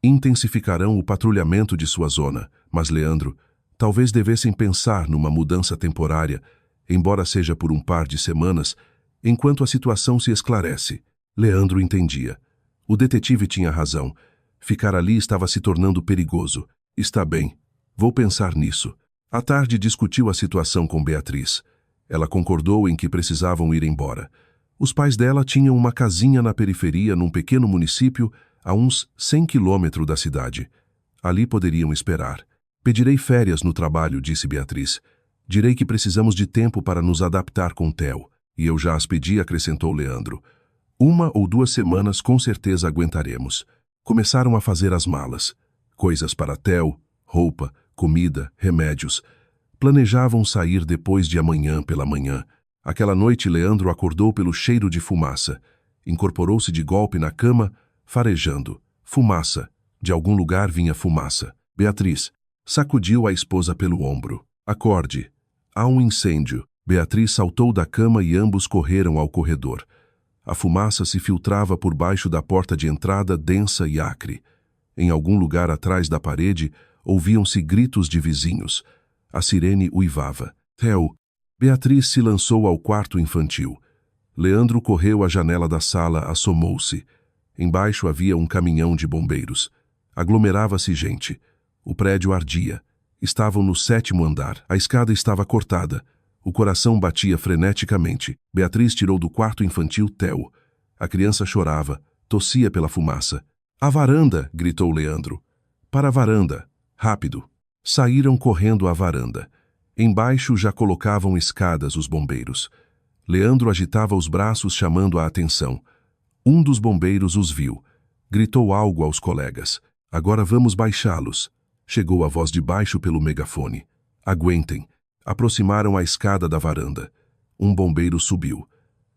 Intensificarão o patrulhamento de sua zona, mas, Leandro, talvez devessem pensar numa mudança temporária, embora seja por um par de semanas, enquanto a situação se esclarece. Leandro entendia. O detetive tinha razão. Ficar ali estava se tornando perigoso. Está bem, vou pensar nisso. À tarde discutiu a situação com Beatriz. Ela concordou em que precisavam ir embora. Os pais dela tinham uma casinha na periferia num pequeno município a uns 100 quilômetros da cidade. Ali poderiam esperar. Pedirei férias no trabalho, disse Beatriz. Direi que precisamos de tempo para nos adaptar com Theo. E eu já as pedi, acrescentou Leandro. 1 ou 2 semanas com certeza aguentaremos. Começaram a fazer as malas. Coisas para Theo, roupa, comida, remédios. Planejavam sair depois de amanhã pela manhã. Aquela noite Leandro acordou pelo cheiro de fumaça. Incorporou-se de golpe na cama, farejando. Fumaça. De algum lugar vinha fumaça. Beatriz sacudiu a esposa pelo ombro. Acorde. Há um incêndio. Beatriz saltou da cama e ambos correram ao corredor. A fumaça se filtrava por baixo da porta de entrada, densa e acre. Em algum lugar atrás da parede, ouviam-se gritos de vizinhos. A sirene uivava. Theo. Beatriz se lançou ao quarto infantil. Leandro correu à janela da sala, assomou-se. Embaixo havia um caminhão de bombeiros. Aglomerava-se gente. O prédio ardia. Estavam no 7º andar. A escada estava cortada. O coração batia freneticamente. Beatriz tirou do quarto infantil Theo. A criança chorava, tossia pela fumaça. "A varanda!" gritou Leandro. "Para a varanda! Rápido!" Saíram correndo à varanda. Embaixo já colocavam escadas os bombeiros. Leandro agitava os braços chamando a atenção. Um dos bombeiros os viu. Gritou algo aos colegas. "Agora vamos baixá-los." Chegou a voz de baixo pelo megafone. "Aguentem." Aproximaram a escada da varanda. Um bombeiro subiu.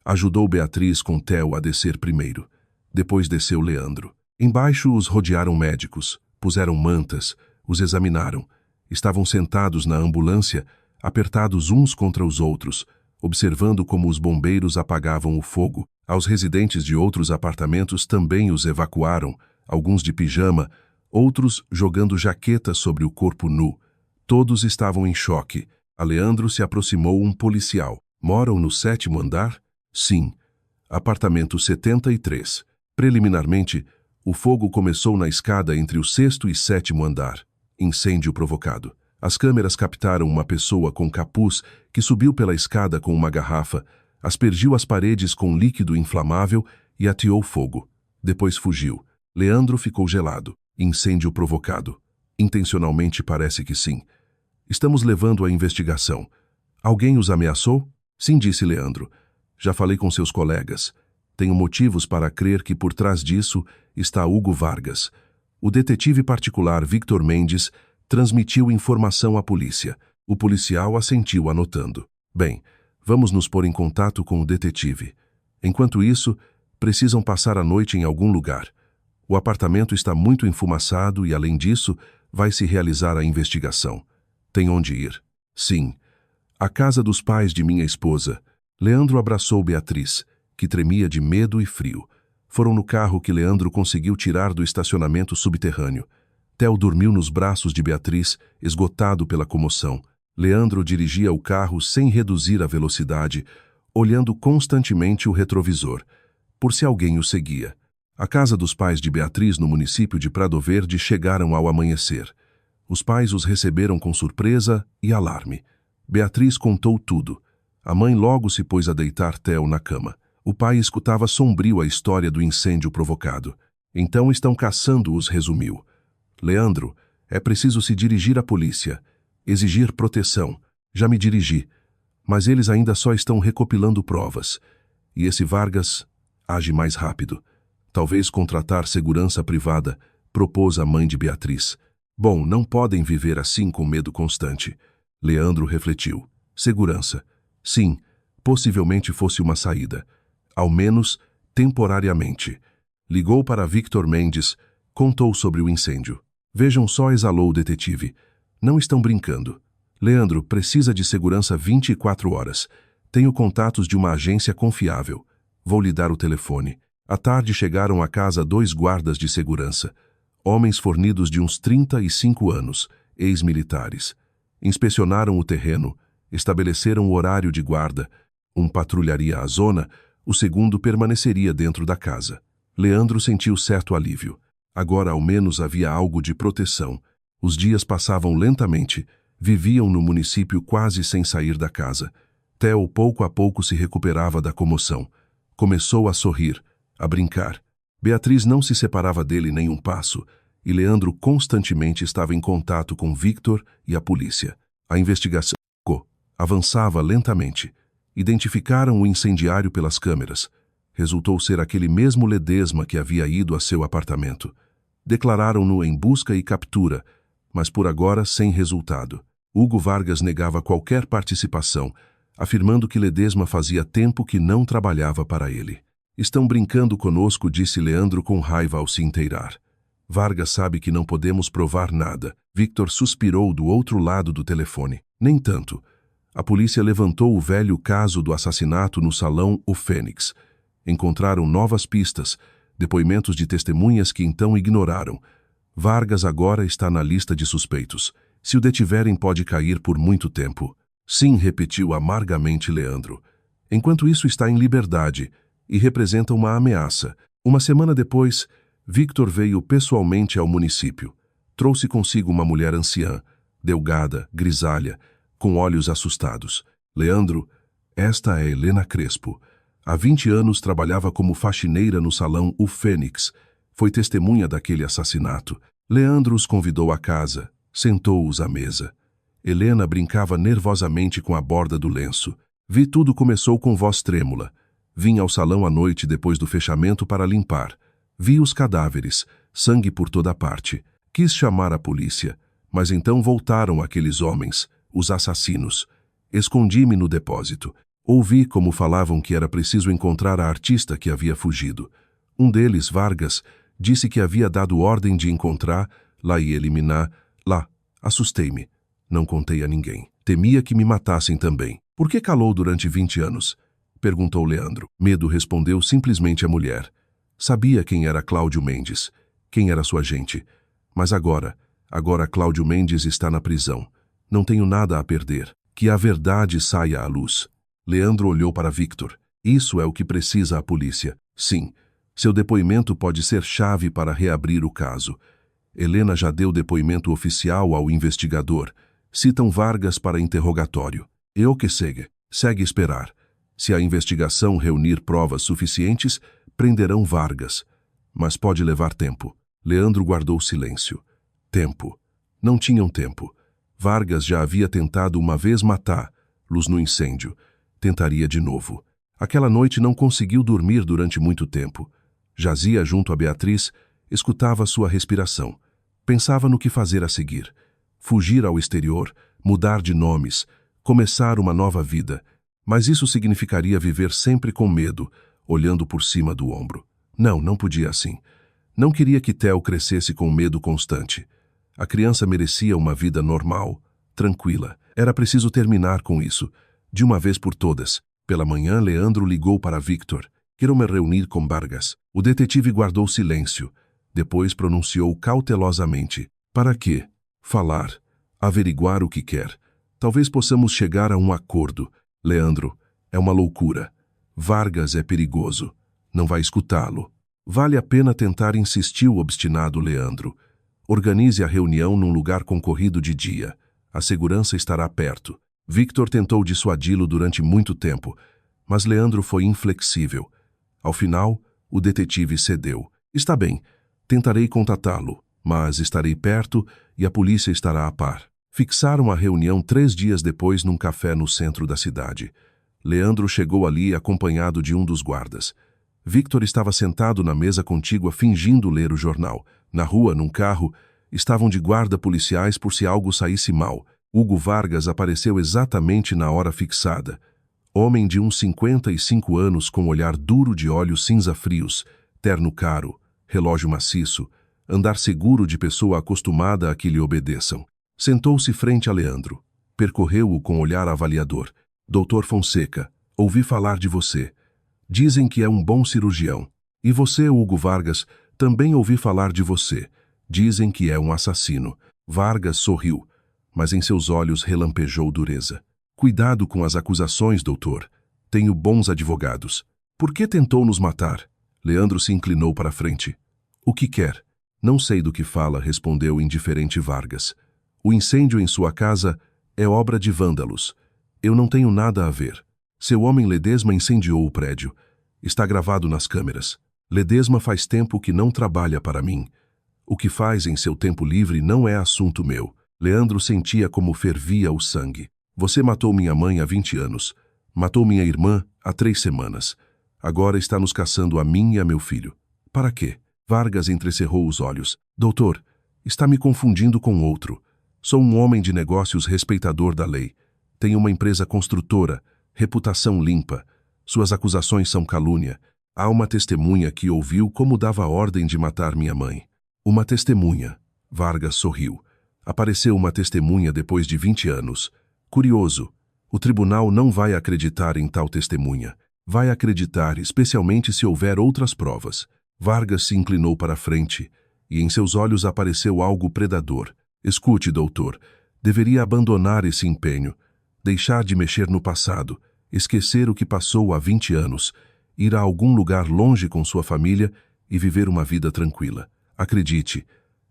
Ajudou Beatriz com Theo a descer primeiro. Depois desceu Leandro. Embaixo os rodearam médicos. Puseram mantas. Os examinaram. Estavam sentados na ambulância, apertados uns contra os outros, observando como os bombeiros apagavam o fogo. Aos residentes de outros apartamentos também os evacuaram, alguns de pijama, outros jogando jaquetas sobre o corpo nu. Todos estavam em choque. A Leandro se aproximou um policial. "Moram no 7º andar?" "Sim." "Apartamento 73. Preliminarmente, o fogo começou na escada entre o 6º e 7º andar. Incêndio provocado. As câmeras captaram uma pessoa com capuz que subiu pela escada com uma garrafa, aspergiu as paredes com líquido inflamável e ateou fogo. Depois fugiu. Leandro ficou gelado. Incêndio provocado. Intencionalmente, parece que sim. Estamos levando a investigação. Alguém os ameaçou? Sim, disse Leandro. Já falei com seus colegas. Tenho motivos para crer que por trás disso está Hugo Vargas. O detetive particular Victor Mendes transmitiu informação à polícia. O policial assentiu anotando. Bem, vamos nos pôr em contato com o detetive. Enquanto isso, precisam passar a noite em algum lugar. O apartamento está muito enfumaçado e, além disso, vai se realizar a investigação. Tem onde ir? Sim. A casa dos pais de minha esposa. Leandro abraçou Beatriz, que tremia de medo e frio. Foram no carro que Leandro conseguiu tirar do estacionamento subterrâneo. Theo dormiu nos braços de Beatriz, esgotado pela comoção. Leandro dirigia o carro sem reduzir a velocidade, olhando constantemente o retrovisor, por se alguém o seguia. A casa dos pais de Beatriz no município de Prado Verde chegaram ao amanhecer. Os pais os receberam com surpresa e alarme. Beatriz contou tudo. A mãe logo se pôs a deitar Theo na cama. O pai escutava sombrio a história do incêndio provocado. Então estão caçando-os, resumiu. Leandro, é preciso se dirigir à polícia. Exigir proteção. Já me dirigi. Mas eles ainda só estão recopilando provas. E esse Vargas age mais rápido. Talvez contratar segurança privada, propôs a mãe de Beatriz. Bom, não podem viver assim com medo constante. Leandro refletiu. Segurança. Sim, possivelmente fosse uma saída. Ao menos, temporariamente. Ligou para Victor Mendes, contou sobre o incêndio. Vejam só, exalou o detetive. Não estão brincando. Leandro precisa de segurança 24 horas. Tenho contatos de uma agência confiável. Vou lhe dar o telefone. À tarde chegaram à casa 2 guardas de segurança. Homens fornidos de uns 35 anos, ex-militares. Inspecionaram o terreno, estabeleceram o horário de guarda. Um patrulharia a zona, o segundo permaneceria dentro da casa. Leandro sentiu certo alívio. Agora ao menos havia algo de proteção. Os dias passavam lentamente. Viviam no município quase sem sair da casa. Theo pouco a pouco se recuperava da comoção. Começou a sorrir, a brincar. Beatriz não se separava dele nem um passo, e Leandro constantemente estava em contato com Victor e a polícia. A investigação avançava lentamente. Identificaram o incendiário pelas câmeras. Resultou ser aquele mesmo Ledesma que havia ido a seu apartamento. Declararam-no em busca e captura, mas por agora sem resultado. Hugo Vargas negava qualquer participação, afirmando que Ledesma fazia tempo que não trabalhava para ele. Estão brincando conosco, disse Leandro com raiva ao se inteirar. Vargas sabe que não podemos provar nada. Victor suspirou do outro lado do telefone. Nem tanto. A polícia levantou o velho caso do assassinato no salão O Fênix. Encontraram novas pistas, depoimentos de testemunhas que então ignoraram. Vargas agora está na lista de suspeitos. Se o detiverem, pode cair por muito tempo. Sim, repetiu amargamente Leandro. Enquanto isso, está em liberdade e representa uma ameaça. Uma semana depois, Victor veio pessoalmente ao município. Trouxe consigo uma mulher anciã, delgada, grisalha, com olhos assustados. Leandro, esta é Helena Crespo. Há 20 anos trabalhava como faxineira no salão O Fênix. Foi testemunha daquele assassinato. Leandro os convidou à casa. Sentou-os à mesa. Helena brincava nervosamente com a borda do lenço. Vi tudo começou com voz trêmula. Vim ao salão à noite depois do fechamento para limpar. Vi os cadáveres, sangue por toda parte. Quis chamar a polícia, mas então voltaram aqueles homens, os assassinos. Escondi-me no depósito. Ouvi como falavam que era preciso encontrar a artista que havia fugido. Um deles, Vargas, disse que havia dado ordem de encontrar, lá e eliminar. Lá, assustei-me. Não contei a ninguém. Temia que me matassem também. Por que calou durante 20 anos? Perguntou Leandro. Medo, respondeu simplesmente a mulher. Sabia quem era Cláudio Mendes, quem era sua gente. Mas agora Cláudio Mendes está na prisão. Não tenho nada a perder. Que a verdade saia à luz. Leandro olhou para Victor. Isso é o que precisa a polícia. Sim, seu depoimento pode ser chave para reabrir o caso. Helena já deu depoimento oficial ao investigador. Citam Vargas para interrogatório. E o que segue? Segue esperar. Se a investigação reunir provas suficientes, prenderão Vargas. Mas pode levar tempo. Leandro guardou silêncio. Tempo. Não tinham tempo. Vargas já havia tentado uma vez matá-los no incêndio. Tentaria de novo. Aquela noite não conseguiu dormir durante muito tempo. Jazia junto a Beatriz, escutava sua respiração. Pensava no que fazer a seguir. Fugir ao exterior, mudar de nomes, começar uma nova vida. Mas isso significaria viver sempre com medo, olhando por cima do ombro. Não podia assim. Não queria que Theo crescesse com medo constante. A criança merecia uma vida normal, tranquila. Era preciso terminar com isso, de uma vez por todas. Pela manhã, Leandro ligou para Victor. Quero me reunir com Vargas. O detetive guardou silêncio. Depois pronunciou cautelosamente. Para quê? Falar. Averiguar o que quer. Talvez possamos chegar a um acordo. Leandro, é uma loucura. Vargas é perigoso. Não vai escutá-lo. Vale a pena tentar, insistiu o obstinado Leandro. Organize a reunião num lugar concorrido de dia. A segurança estará perto. Victor tentou dissuadi-lo durante muito tempo, mas Leandro foi inflexível. Ao final, o detetive cedeu. Está bem, tentarei contatá-lo, mas estarei perto e a polícia estará a par. Fixaram a reunião 3 dias depois num café no centro da cidade. Leandro chegou ali acompanhado de um dos guardas. Victor estava sentado na mesa contígua fingindo ler o jornal. Na rua, num carro, estavam de guarda policiais por se algo saísse mal. Hugo Vargas apareceu exatamente na hora fixada. Homem de uns 55 anos com olhar duro de olhos cinza-frios, terno caro, relógio maciço, andar seguro de pessoa acostumada a que lhe obedeçam. Sentou-se frente a Leandro. Percorreu-o com olhar avaliador. Doutor Fonseca, ouvi falar de você. Dizem que é um bom cirurgião. E você, Hugo Vargas, também ouvi falar de você. Dizem que é um assassino. Vargas sorriu, mas em seus olhos relampejou dureza. Cuidado com as acusações, doutor. Tenho bons advogados. Por que tentou nos matar? Leandro se inclinou para a frente. O que quer? Não sei do que fala, respondeu indiferente Vargas. O incêndio em sua casa é obra de vândalos. Eu não tenho nada a ver. Seu homem Ledesma incendiou o prédio. Está gravado nas câmeras. Ledesma faz tempo que não trabalha para mim. O que faz em seu tempo livre não é assunto meu. Leandro sentia como fervia o sangue. Você matou minha mãe há 20 anos. Matou minha irmã há 3 semanas. Agora está nos caçando a mim e a meu filho. Para quê? Vargas entrecerrou os olhos. Doutor, está me confundindo com outro. Sou um homem de negócios respeitador da lei. Tenho uma empresa construtora, reputação limpa. Suas acusações são calúnia. Há uma testemunha que ouviu como dava ordem de matar minha mãe. Uma testemunha. Vargas sorriu. Apareceu uma testemunha depois de 20 anos. Curioso. O tribunal não vai acreditar em tal testemunha. Vai acreditar, especialmente se houver outras provas. Vargas se inclinou para a frente e em seus olhos apareceu algo predador. Escute, doutor, deveria abandonar esse empenho, deixar de mexer no passado, esquecer o que passou há 20 anos, ir a algum lugar longe com sua família e viver uma vida tranquila. Acredite,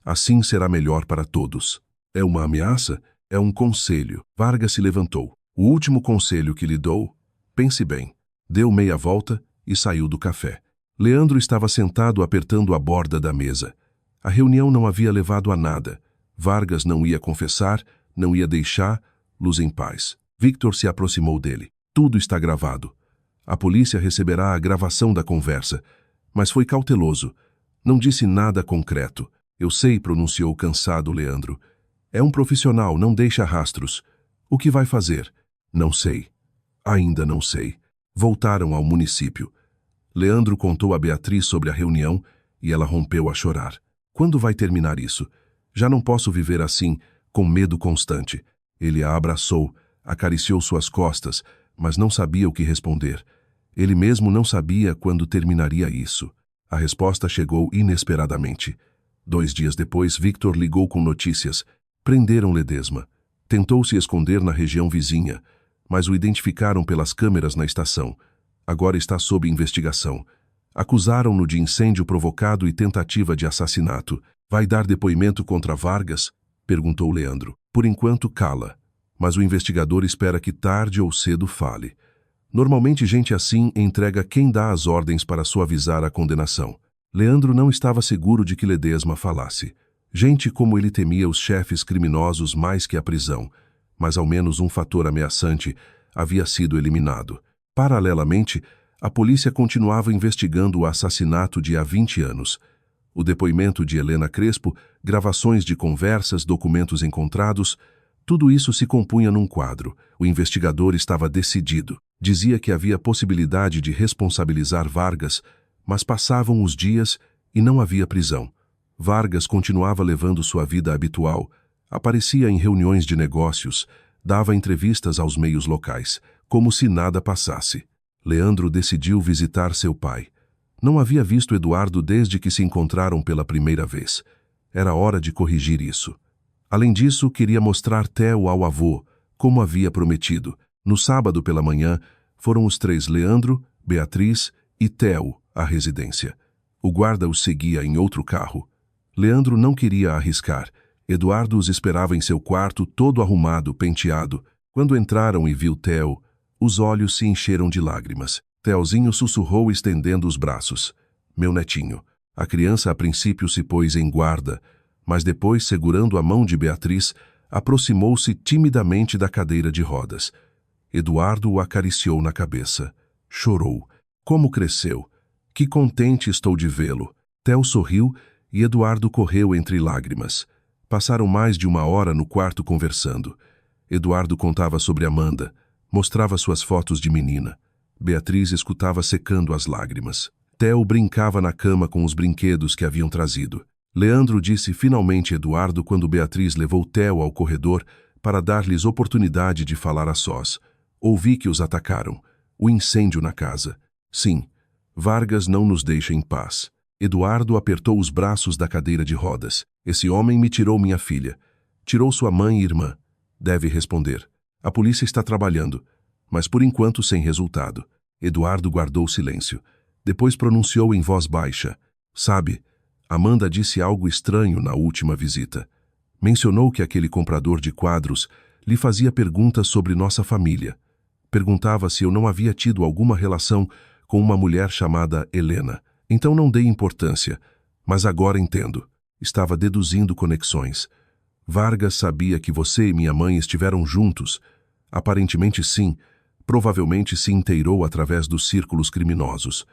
assim será melhor para todos. É uma ameaça? É um conselho. Vargas se levantou. O último conselho que lhe dou, pense bem. Deu meia volta e saiu do café. Leandro estava sentado apertando a borda da mesa. A reunião não havia levado a nada. Vargas não ia confessar, não ia deixar luz em paz. Victor se aproximou dele. Tudo está gravado. A polícia receberá a gravação da conversa, mas foi cauteloso. Não disse nada concreto. Eu sei, pronunciou cansado Leandro. É um profissional, não deixa rastros. O que vai fazer? Não sei. Ainda não sei. Voltaram ao município. Leandro contou a Beatriz sobre a reunião e ela rompeu a chorar. Quando vai terminar isso? Já não posso viver assim, com medo constante. Ele a abraçou, acariciou suas costas, mas não sabia o que responder. Ele mesmo não sabia quando terminaria isso. A resposta chegou inesperadamente. 2 dias depois, Victor ligou com notícias. Prenderam Ledesma. Tentou se esconder na região vizinha, mas o identificaram pelas câmeras na estação. Agora está sob investigação. Acusaram-no de incêndio provocado e tentativa de assassinato. Vai dar depoimento contra Vargas? Perguntou Leandro. Por enquanto, cala. Mas o investigador espera que tarde ou cedo fale. Normalmente, gente assim entrega quem dá as ordens para suavizar a condenação. Leandro não estava seguro de que Ledesma falasse. Gente como ele temia os chefes criminosos mais que a prisão, mas ao menos um fator ameaçante havia sido eliminado. Paralelamente, a polícia continuava investigando o assassinato de há 20 anos. O depoimento de Helena Crespo, gravações de conversas, documentos encontrados, tudo isso se compunha num quadro. O investigador estava decidido. Dizia que havia possibilidade de responsabilizar Vargas, mas passavam os dias e não havia prisão. Vargas continuava levando sua vida habitual, aparecia em reuniões de negócios, dava entrevistas aos meios locais, como se nada passasse. Leandro decidiu visitar seu pai. Não havia visto Eduardo desde que se encontraram pela primeira vez. Era hora de corrigir isso. Além disso, queria mostrar Theo ao avô, como havia prometido. No sábado pela manhã, foram os 3, Leandro, Beatriz e Theo, à residência. O guarda os seguia em outro carro. Leandro não queria arriscar. Eduardo os esperava em seu quarto, todo arrumado, penteado. Quando entraram e viu Theo, os olhos se encheram de lágrimas. Theozinho sussurrou estendendo os braços. Meu netinho. A criança a princípio se pôs em guarda, mas depois, segurando a mão de Beatriz, aproximou-se timidamente da cadeira de rodas. Eduardo o acariciou na cabeça. Chorou. Como cresceu! Que contente estou de vê-lo! Theo sorriu e Eduardo correu entre lágrimas. Passaram mais de 1 hora no quarto conversando. Eduardo contava sobre Amanda, mostrava suas fotos de menina. Beatriz escutava secando as lágrimas. Theo brincava na cama com os brinquedos que haviam trazido. Leandro disse finalmente a Eduardo quando Beatriz levou Theo ao corredor para dar-lhes oportunidade de falar a sós. Ouvi que os atacaram. O incêndio na casa. Sim, Vargas não nos deixa em paz. Eduardo apertou os braços da cadeira de rodas. Esse homem me tirou minha filha. Tirou sua mãe e irmã. Deve responder. A polícia está trabalhando, mas por enquanto sem resultado. Eduardo guardou silêncio. Depois pronunciou em voz baixa. Sabe, Amanda disse algo estranho na última visita. Mencionou que aquele comprador de quadros lhe fazia perguntas sobre nossa família. Perguntava se eu não havia tido alguma relação com uma mulher chamada Helena. Então não dei importância, mas agora entendo. Estava deduzindo conexões. Vargas sabia que você e minha mãe estiveram juntos. Aparentemente sim, provavelmente se inteirou através dos círculos criminosos.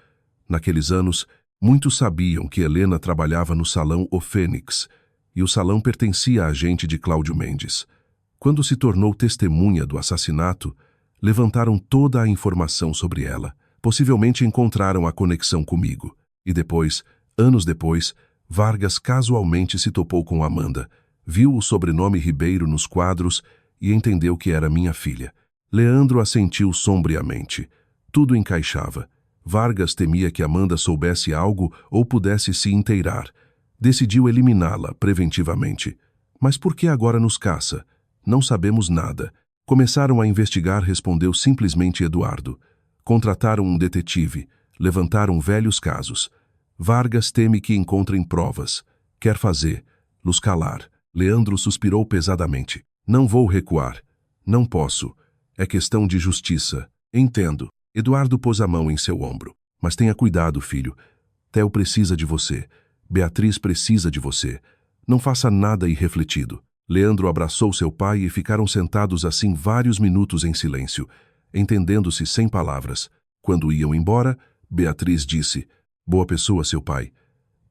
Naqueles anos, muitos sabiam que Helena trabalhava no salão O Fênix, e o salão pertencia a agente de Cláudio Mendes. Quando se tornou testemunha do assassinato, levantaram toda a informação sobre ela. Possivelmente encontraram a conexão comigo. E depois, anos depois, Vargas casualmente se topou com Amanda, viu o sobrenome Ribeiro nos quadros e entendeu que era minha filha. Leandro assentiu sombriamente. Tudo encaixava. Vargas temia que Amanda soubesse algo ou pudesse se inteirar. Decidiu eliminá-la preventivamente. Mas por que agora nos caça? Não sabemos nada. Começaram a investigar, respondeu simplesmente Eduardo. Contrataram um detetive. Levantaram velhos casos. Vargas teme que encontrem provas. Quer fazer-los calar. Leandro suspirou pesadamente. Não vou recuar. Não posso. É questão de justiça. Entendo. Eduardo pôs a mão em seu ombro. Mas tenha cuidado, filho. Theo precisa de você. Beatriz precisa de você. Não faça nada irrefletido. Leandro abraçou seu pai e ficaram sentados assim vários minutos em silêncio, entendendo-se sem palavras. Quando iam embora, Beatriz disse: Boa pessoa, seu pai.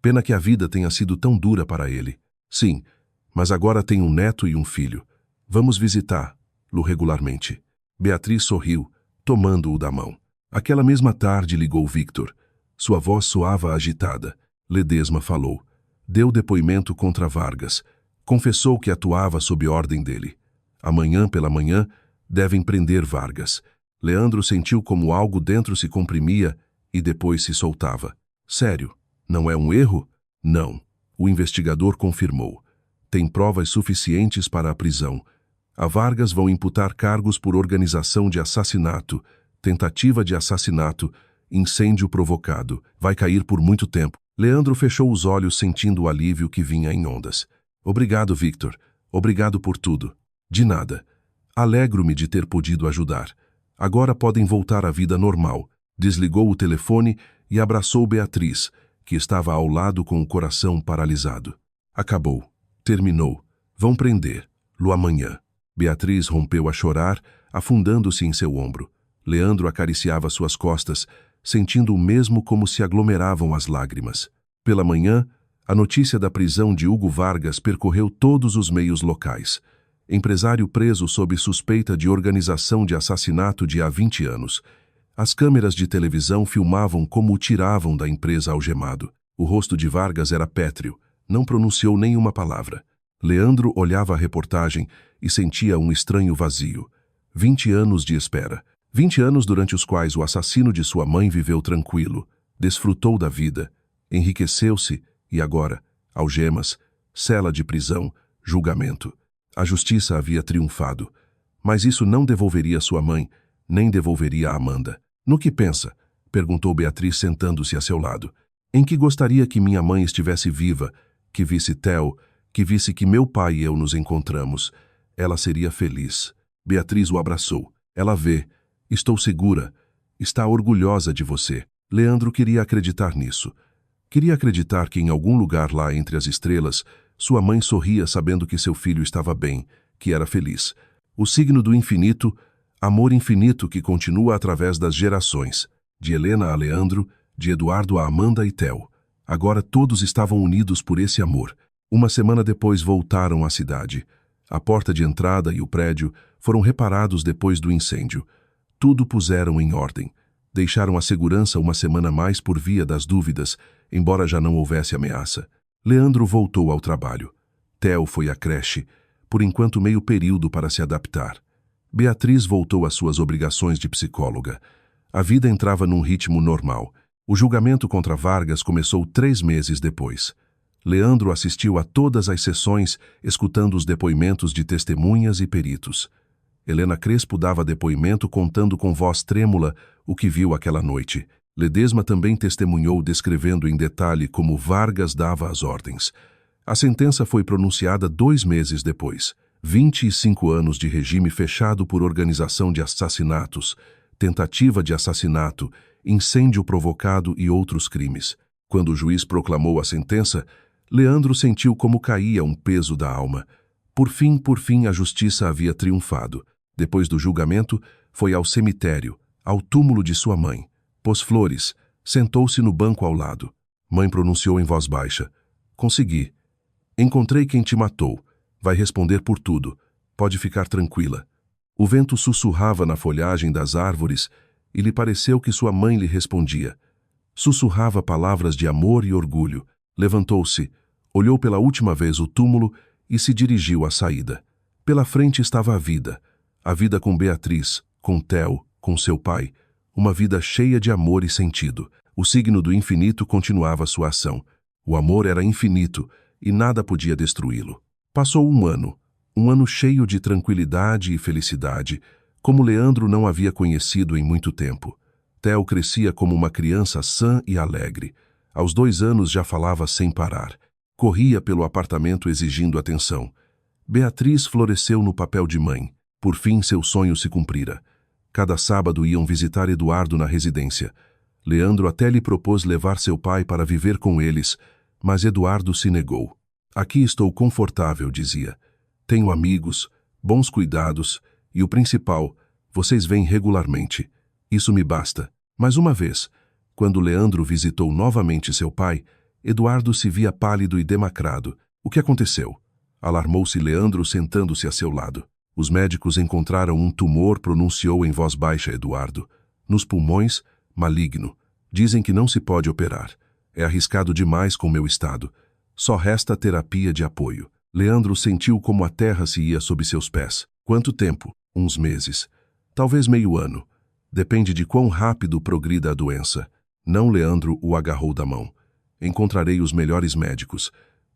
Pena que a vida tenha sido tão dura para ele. Sim, mas agora tem um neto e um filho. Vamos visitá-lo regularmente. Beatriz sorriu, tomando-o da mão. Aquela mesma tarde ligou Victor. Sua voz soava agitada. Ledesma falou. Deu depoimento contra Vargas. Confessou que atuava sob ordem dele. Amanhã pela manhã, devem prender Vargas. Leandro sentiu como algo dentro se comprimia e depois se soltava. Sério, não é um erro? Não. O investigador confirmou. Tem provas suficientes para a prisão. A Vargas vão imputar cargos por organização de assassinato, tentativa de assassinato, incêndio provocado. Vai cair por muito tempo. Leandro fechou os olhos sentindo o alívio que vinha em ondas. Obrigado, Victor. Obrigado por tudo. De nada. Alegro-me de ter podido ajudar. Agora podem voltar à vida normal. Desligou o telefone e abraçou Beatriz, que estava ao lado com o coração paralisado. Acabou. Terminou. Vão prender-lo amanhã. Beatriz rompeu a chorar, afundando-se em seu ombro. Leandro acariciava suas costas, sentindo o mesmo como se aglomeravam as lágrimas. Pela manhã, a notícia da prisão de Hugo Vargas percorreu todos os meios locais. Empresário preso sob suspeita de organização de assassinato de há 20 anos. As câmeras de televisão filmavam como o tiravam da empresa algemado. O rosto de Vargas era pétreo, não pronunciou nenhuma palavra. Leandro olhava a reportagem e sentia um estranho vazio. 20 anos de espera. 20 anos durante os quais o assassino de sua mãe viveu tranquilo, desfrutou da vida, enriqueceu-se e agora, algemas, cela de prisão, julgamento. A justiça havia triunfado, mas isso não devolveria sua mãe, nem devolveria a Amanda. No que pensa? Perguntou Beatriz sentando-se a seu lado. Em que gostaria que minha mãe estivesse viva, que visse Theo, que visse que meu pai e eu nos encontramos. Ela seria feliz. Beatriz o abraçou. Ela vê. Estou segura. Está orgulhosa de você. Leandro queria acreditar nisso. Queria acreditar que em algum lugar lá entre as estrelas, sua mãe sorria sabendo que seu filho estava bem, que era feliz. O signo do infinito, amor infinito que continua através das gerações, de Helena a Leandro, de Eduardo a Amanda e Theo. Agora todos estavam unidos por esse amor. Uma semana depois voltaram à cidade. A porta de entrada e o prédio foram reparados depois do incêndio. Tudo puseram em ordem. Deixaram a segurança uma semana mais por via das dúvidas, embora já não houvesse ameaça. Leandro voltou ao trabalho. Theo foi à creche, por enquanto meio período para se adaptar. Beatriz voltou às suas obrigações de psicóloga. A vida entrava num ritmo normal. O julgamento contra Vargas começou 3 meses depois. Leandro assistiu a todas as sessões, escutando os depoimentos de testemunhas e peritos. Helena Crespo dava depoimento contando com voz trêmula o que viu aquela noite. Ledesma também testemunhou descrevendo em detalhe como Vargas dava as ordens. A sentença foi pronunciada 2 meses depois. 25 anos de regime fechado por organização de assassinatos, tentativa de assassinato, incêndio provocado e outros crimes. Quando o juiz proclamou a sentença, Leandro sentiu como caía um peso da alma. Por fim, a justiça havia triunfado. Depois do julgamento, foi ao cemitério, ao túmulo de sua mãe. Pôs flores, sentou-se no banco ao lado. Mãe pronunciou em voz baixa: "Consegui. Encontrei quem te matou. Vai responder por tudo. Pode ficar tranquila." O vento sussurrava na folhagem das árvores e lhe pareceu que sua mãe lhe respondia. Sussurrava palavras de amor e orgulho. Levantou-se, olhou pela última vez o túmulo e se dirigiu à saída. Pela frente estava a vida com Beatriz, com Theo, com seu pai, uma vida cheia de amor e sentido. O signo do infinito continuava sua ação. O amor era infinito e nada podia destruí-lo. Passou um ano cheio de tranquilidade e felicidade, como Leandro não havia conhecido em muito tempo. Theo crescia como uma criança sã e alegre. Aos 2 anos já falava sem parar. Corria pelo apartamento exigindo atenção. Beatriz floresceu no papel de mãe. Por fim, seu sonho se cumprira. Cada sábado iam visitar Eduardo na residência. Leandro até lhe propôs levar seu pai para viver com eles, mas Eduardo se negou. "Aqui estou confortável", dizia. "Tenho amigos, bons cuidados e o principal, vocês vêm regularmente. Isso me basta." Mas uma vez, quando Leandro visitou novamente seu pai, Eduardo se via pálido e demacrado. "O que aconteceu?" Alarmou-se Leandro sentando-se a seu lado. "Os médicos encontraram um tumor", pronunciou em voz baixa Eduardo. "Nos pulmões, maligno. Dizem que não se pode operar. É arriscado demais com meu estado. Só resta terapia de apoio." Leandro sentiu como a terra se ia sob seus pés. Quanto tempo? Uns meses. Talvez meio ano. Depende de quão rápido progrida a doença. Não, Leandro o agarrou da mão. "Encontrarei os melhores médicos.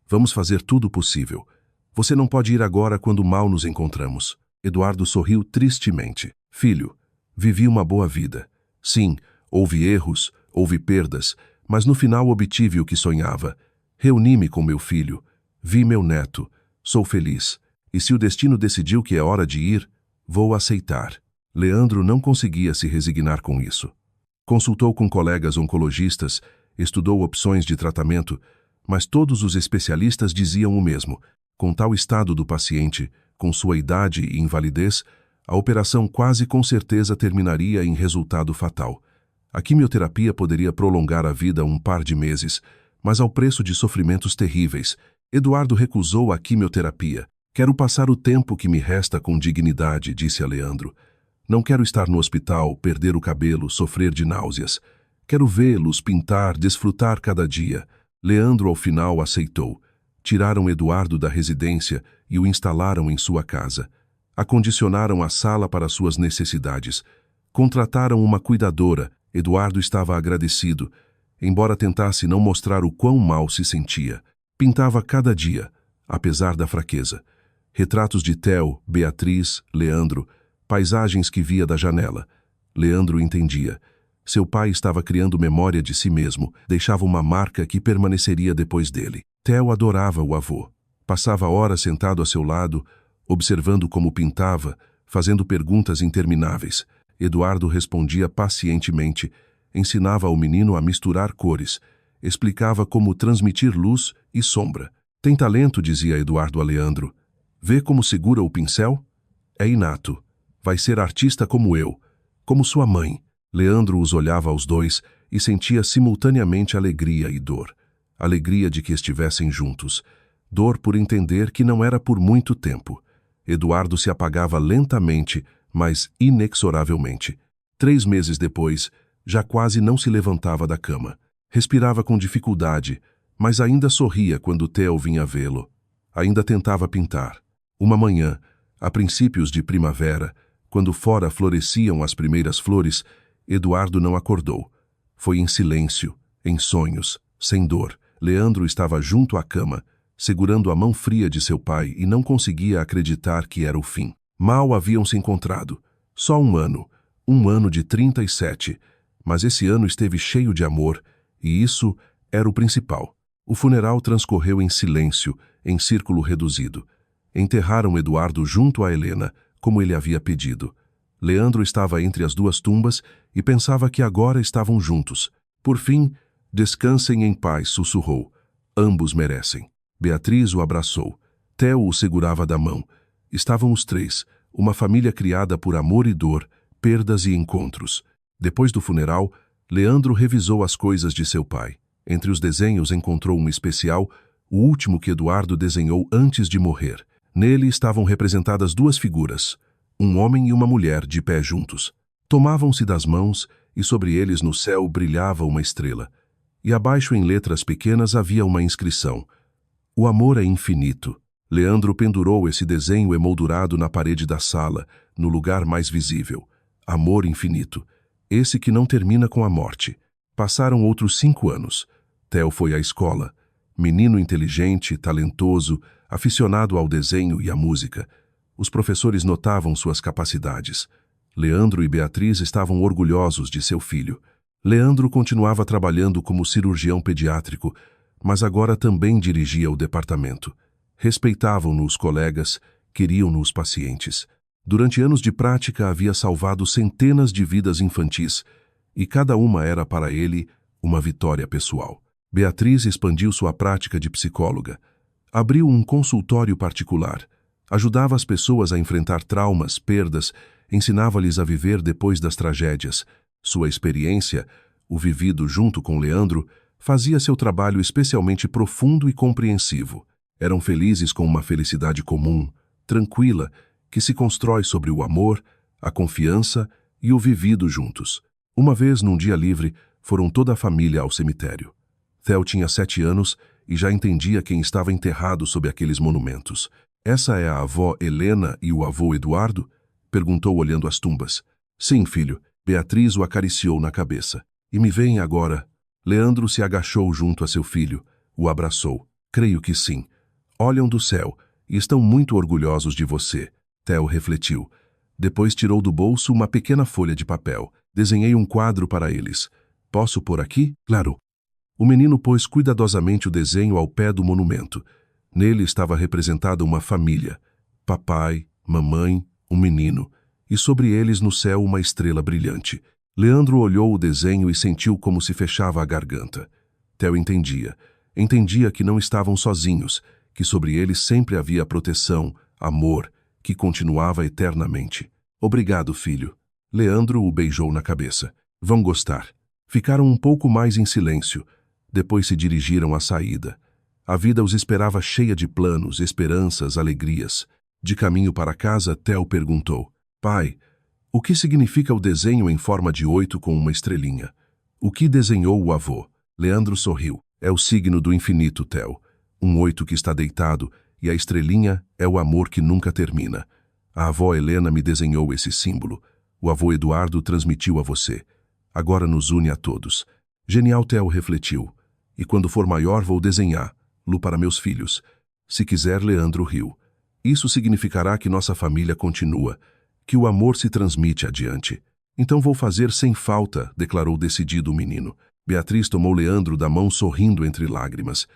Vamos fazer tudo o possível. Você não pode ir agora quando mal nos encontramos." Eduardo sorriu tristemente. "Filho, vivi uma boa vida. Sim, houve erros, houve perdas, mas no final obtive o que sonhava. Reuni-me com meu filho. Vi meu neto. Sou feliz. E se o destino decidiu que é hora de ir, vou aceitar." Leandro não conseguia se resignar com isso. Consultou com colegas oncologistas, estudou opções de tratamento, mas todos os especialistas diziam o mesmo. Com tal estado do paciente, com sua idade e invalidez, a operação quase com certeza terminaria em resultado fatal. A quimioterapia poderia prolongar a vida um par de meses, mas ao preço de sofrimentos terríveis. Eduardo recusou a quimioterapia. "Quero passar o tempo que me resta com dignidade", disse a Leandro. "Não quero estar no hospital, perder o cabelo, sofrer de náuseas. Quero vê-los, pintar, desfrutar cada dia." Leandro ao final aceitou. Tiraram Eduardo da residência e o instalaram em sua casa. Acondicionaram a sala para suas necessidades. Contrataram uma cuidadora. Eduardo estava agradecido, embora tentasse não mostrar o quão mal se sentia. Pintava cada dia, apesar da fraqueza. Retratos de Theo, Beatriz, Leandro, paisagens que via da janela. Leandro entendia. Seu pai estava criando memória de si mesmo, deixava uma marca que permaneceria depois dele. Theo adorava o avô. Passava horas sentado a seu lado, observando como pintava, fazendo perguntas intermináveis. Eduardo respondia pacientemente, ensinava ao menino a misturar cores, explicava como transmitir luz e sombra. "Tem talento", dizia Eduardo a Leandro. Vê como segura o pincel? É inato. Vai ser artista como eu, como sua mãe. Leandro os olhava aos dois e sentia simultaneamente alegria e dor. Alegria de que estivessem juntos. Dor por entender que não era por muito tempo. Eduardo se apagava lentamente, mas inexoravelmente. 3 meses depois, já quase não se levantava da cama. Respirava com dificuldade, mas ainda sorria quando Theo vinha vê-lo. Ainda tentava pintar. Uma manhã, a princípios de primavera, quando fora floresciam as primeiras flores, Eduardo não acordou. Foi em silêncio, em sonhos, sem dor. Leandro estava junto à cama, segurando a mão fria de seu pai e não conseguia acreditar que era o fim. Mal haviam se encontrado. Só um ano de 37, mas esse ano esteve cheio de amor, e isso era o principal. O funeral transcorreu em silêncio, em círculo reduzido. Enterraram Eduardo junto a Helena, como ele havia pedido. Leandro estava entre as duas tumbas e pensava que agora estavam juntos. Por fim, descansem em paz, sussurrou. Ambos merecem. Beatriz o abraçou. Theo o segurava da mão. Estavam os três, uma família criada por amor e dor, perdas e encontros. Depois do funeral, Leandro revisou as coisas de seu pai. Entre os desenhos encontrou um especial, o último que Eduardo desenhou antes de morrer. Nele estavam representadas duas figuras, um homem e uma mulher de pé juntos. Tomavam-se das mãos e sobre eles no céu brilhava uma estrela. E abaixo em letras pequenas havia uma inscrição. O amor é infinito. Leandro pendurou esse desenho emoldurado na parede da sala, no lugar mais visível. Amor infinito. Esse que não termina com a morte. Passaram outros 5 anos. Theo foi à escola. Menino inteligente, talentoso, aficionado ao desenho e à música. Os professores notavam suas capacidades. Leandro e Beatriz estavam orgulhosos de seu filho. Leandro continuava trabalhando como cirurgião pediátrico, mas agora também dirigia o departamento. Respeitavam-no os colegas, queriam-no os pacientes. Durante anos de prática havia salvado centenas de vidas infantis, e cada uma era para ele uma vitória pessoal. Beatriz expandiu sua prática de psicóloga. Abriu um consultório particular. Ajudava as pessoas a enfrentar traumas, perdas, ensinava-lhes a viver depois das tragédias. Sua experiência, o vivido junto com Leandro, fazia seu trabalho especialmente profundo e compreensivo. Eram felizes com uma felicidade comum, tranquila, que se constrói sobre o amor, a confiança e o vivido juntos. Uma vez, num dia livre, foram toda a família ao cemitério. Theo tinha 7 anos e já entendia quem estava enterrado sob aqueles monumentos. Essa é a avó Helena e o avô Eduardo? Perguntou olhando as tumbas. Sim, filho. Beatriz o acariciou na cabeça. E me veem agora. Leandro se agachou junto a seu filho, o abraçou. Creio que sim. Olham do céu e estão muito orgulhosos de você. Theo refletiu. Depois tirou do bolso uma pequena folha de papel. Desenhei um quadro para eles. Posso pôr aqui? Claro. O menino pôs cuidadosamente o desenho ao pé do monumento. Nele estava representada uma família. Papai, mamãe, um menino. E sobre eles no céu uma estrela brilhante. Leandro olhou o desenho e sentiu como se fechava a garganta. Theo entendia. Entendia que não estavam sozinhos, que sobre eles sempre havia proteção, amor, que continuava eternamente. Obrigado, filho. Leandro o beijou na cabeça. Vão gostar. Ficaram um pouco mais em silêncio. Depois se dirigiram à saída. A vida os esperava cheia de planos, esperanças, alegrias. De caminho para casa, Theo perguntou. Pai, o que significa o desenho em forma de 8 com uma estrelinha? O que desenhou o avô? Leandro sorriu. É o signo do infinito, Theo. Um 8 que está deitado, e a estrelinha é o amor que nunca termina. A avó Helena me desenhou esse símbolo. O avô Eduardo transmitiu a você. Agora nos une a todos. Genial, Theo refletiu. E quando for maior vou desenhar, Lu para meus filhos. Se quiser, Leandro riu. Isso significará que nossa família continua, que o amor se transmite adiante. Então vou fazer sem falta, declarou decidido o menino. Beatriz tomou Leandro da mão sorrindo entre lágrimas.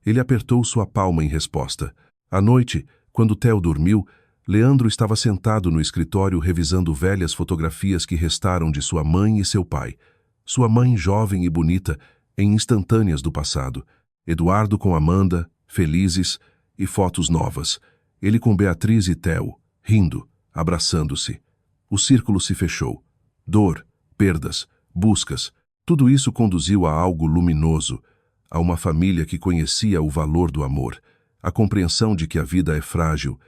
Ele apertou sua palma em resposta. À noite, quando Theo dormiu, Leandro estava sentado no escritório revisando velhas fotografias que restaram de sua mãe e seu pai. Sua mãe jovem e bonita, em instantâneas do passado. Eduardo com Amanda, felizes, e fotos novas. Ele com Beatriz e Theo, rindo, abraçando-se. O círculo se fechou. Dor, perdas, buscas, tudo isso conduziu a algo luminoso, a uma família que conhecia o valor do amor, a compreensão de que a vida é frágil,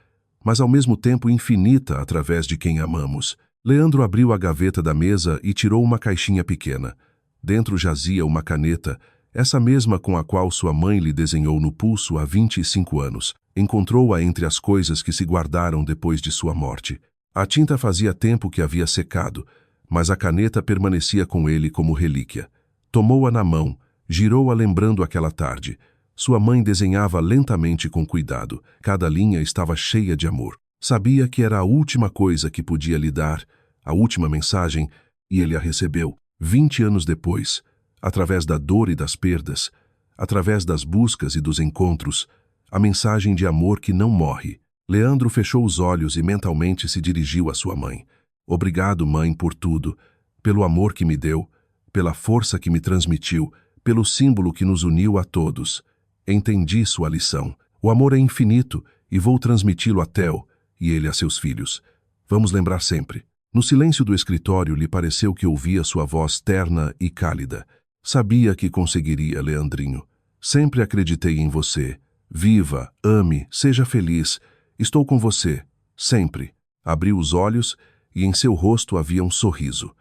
mas ao mesmo tempo infinita através de quem amamos. Leandro abriu a gaveta da mesa e tirou uma caixinha pequena. Dentro jazia uma caneta, essa mesma com a qual sua mãe lhe desenhou no pulso há 25 anos. Encontrou-a entre as coisas que se guardaram depois de sua morte. A tinta fazia tempo que havia secado, mas a caneta permanecia com ele como relíquia. Tomou-a na mão, girou-a lembrando aquela tarde. Sua mãe desenhava lentamente com cuidado. Cada linha estava cheia de amor. Sabia que era a última coisa que podia lhe dar, a última mensagem, e ele a recebeu, 20 anos depois, através da dor e das perdas, através das buscas e dos encontros, a mensagem de amor que não morre. Leandro fechou os olhos e mentalmente se dirigiu à sua mãe. Obrigado, mãe, por tudo, pelo amor que me deu, pela força que me transmitiu, pelo símbolo que nos uniu a todos. Entendi sua lição. O amor é infinito e vou transmiti-lo a Theo e ele a seus filhos. Vamos lembrar sempre. No silêncio do escritório lhe pareceu que ouvia sua voz terna e cálida. Sabia que conseguiria, Leandrinho. Sempre acreditei em você. Viva, ame, seja feliz. Estou com você, sempre. Abriu os olhos e em seu rosto havia um sorriso.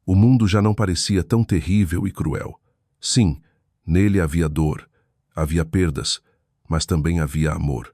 O mundo já não parecia tão terrível e cruel. Sim, nele havia dor, havia perdas, mas também havia amor.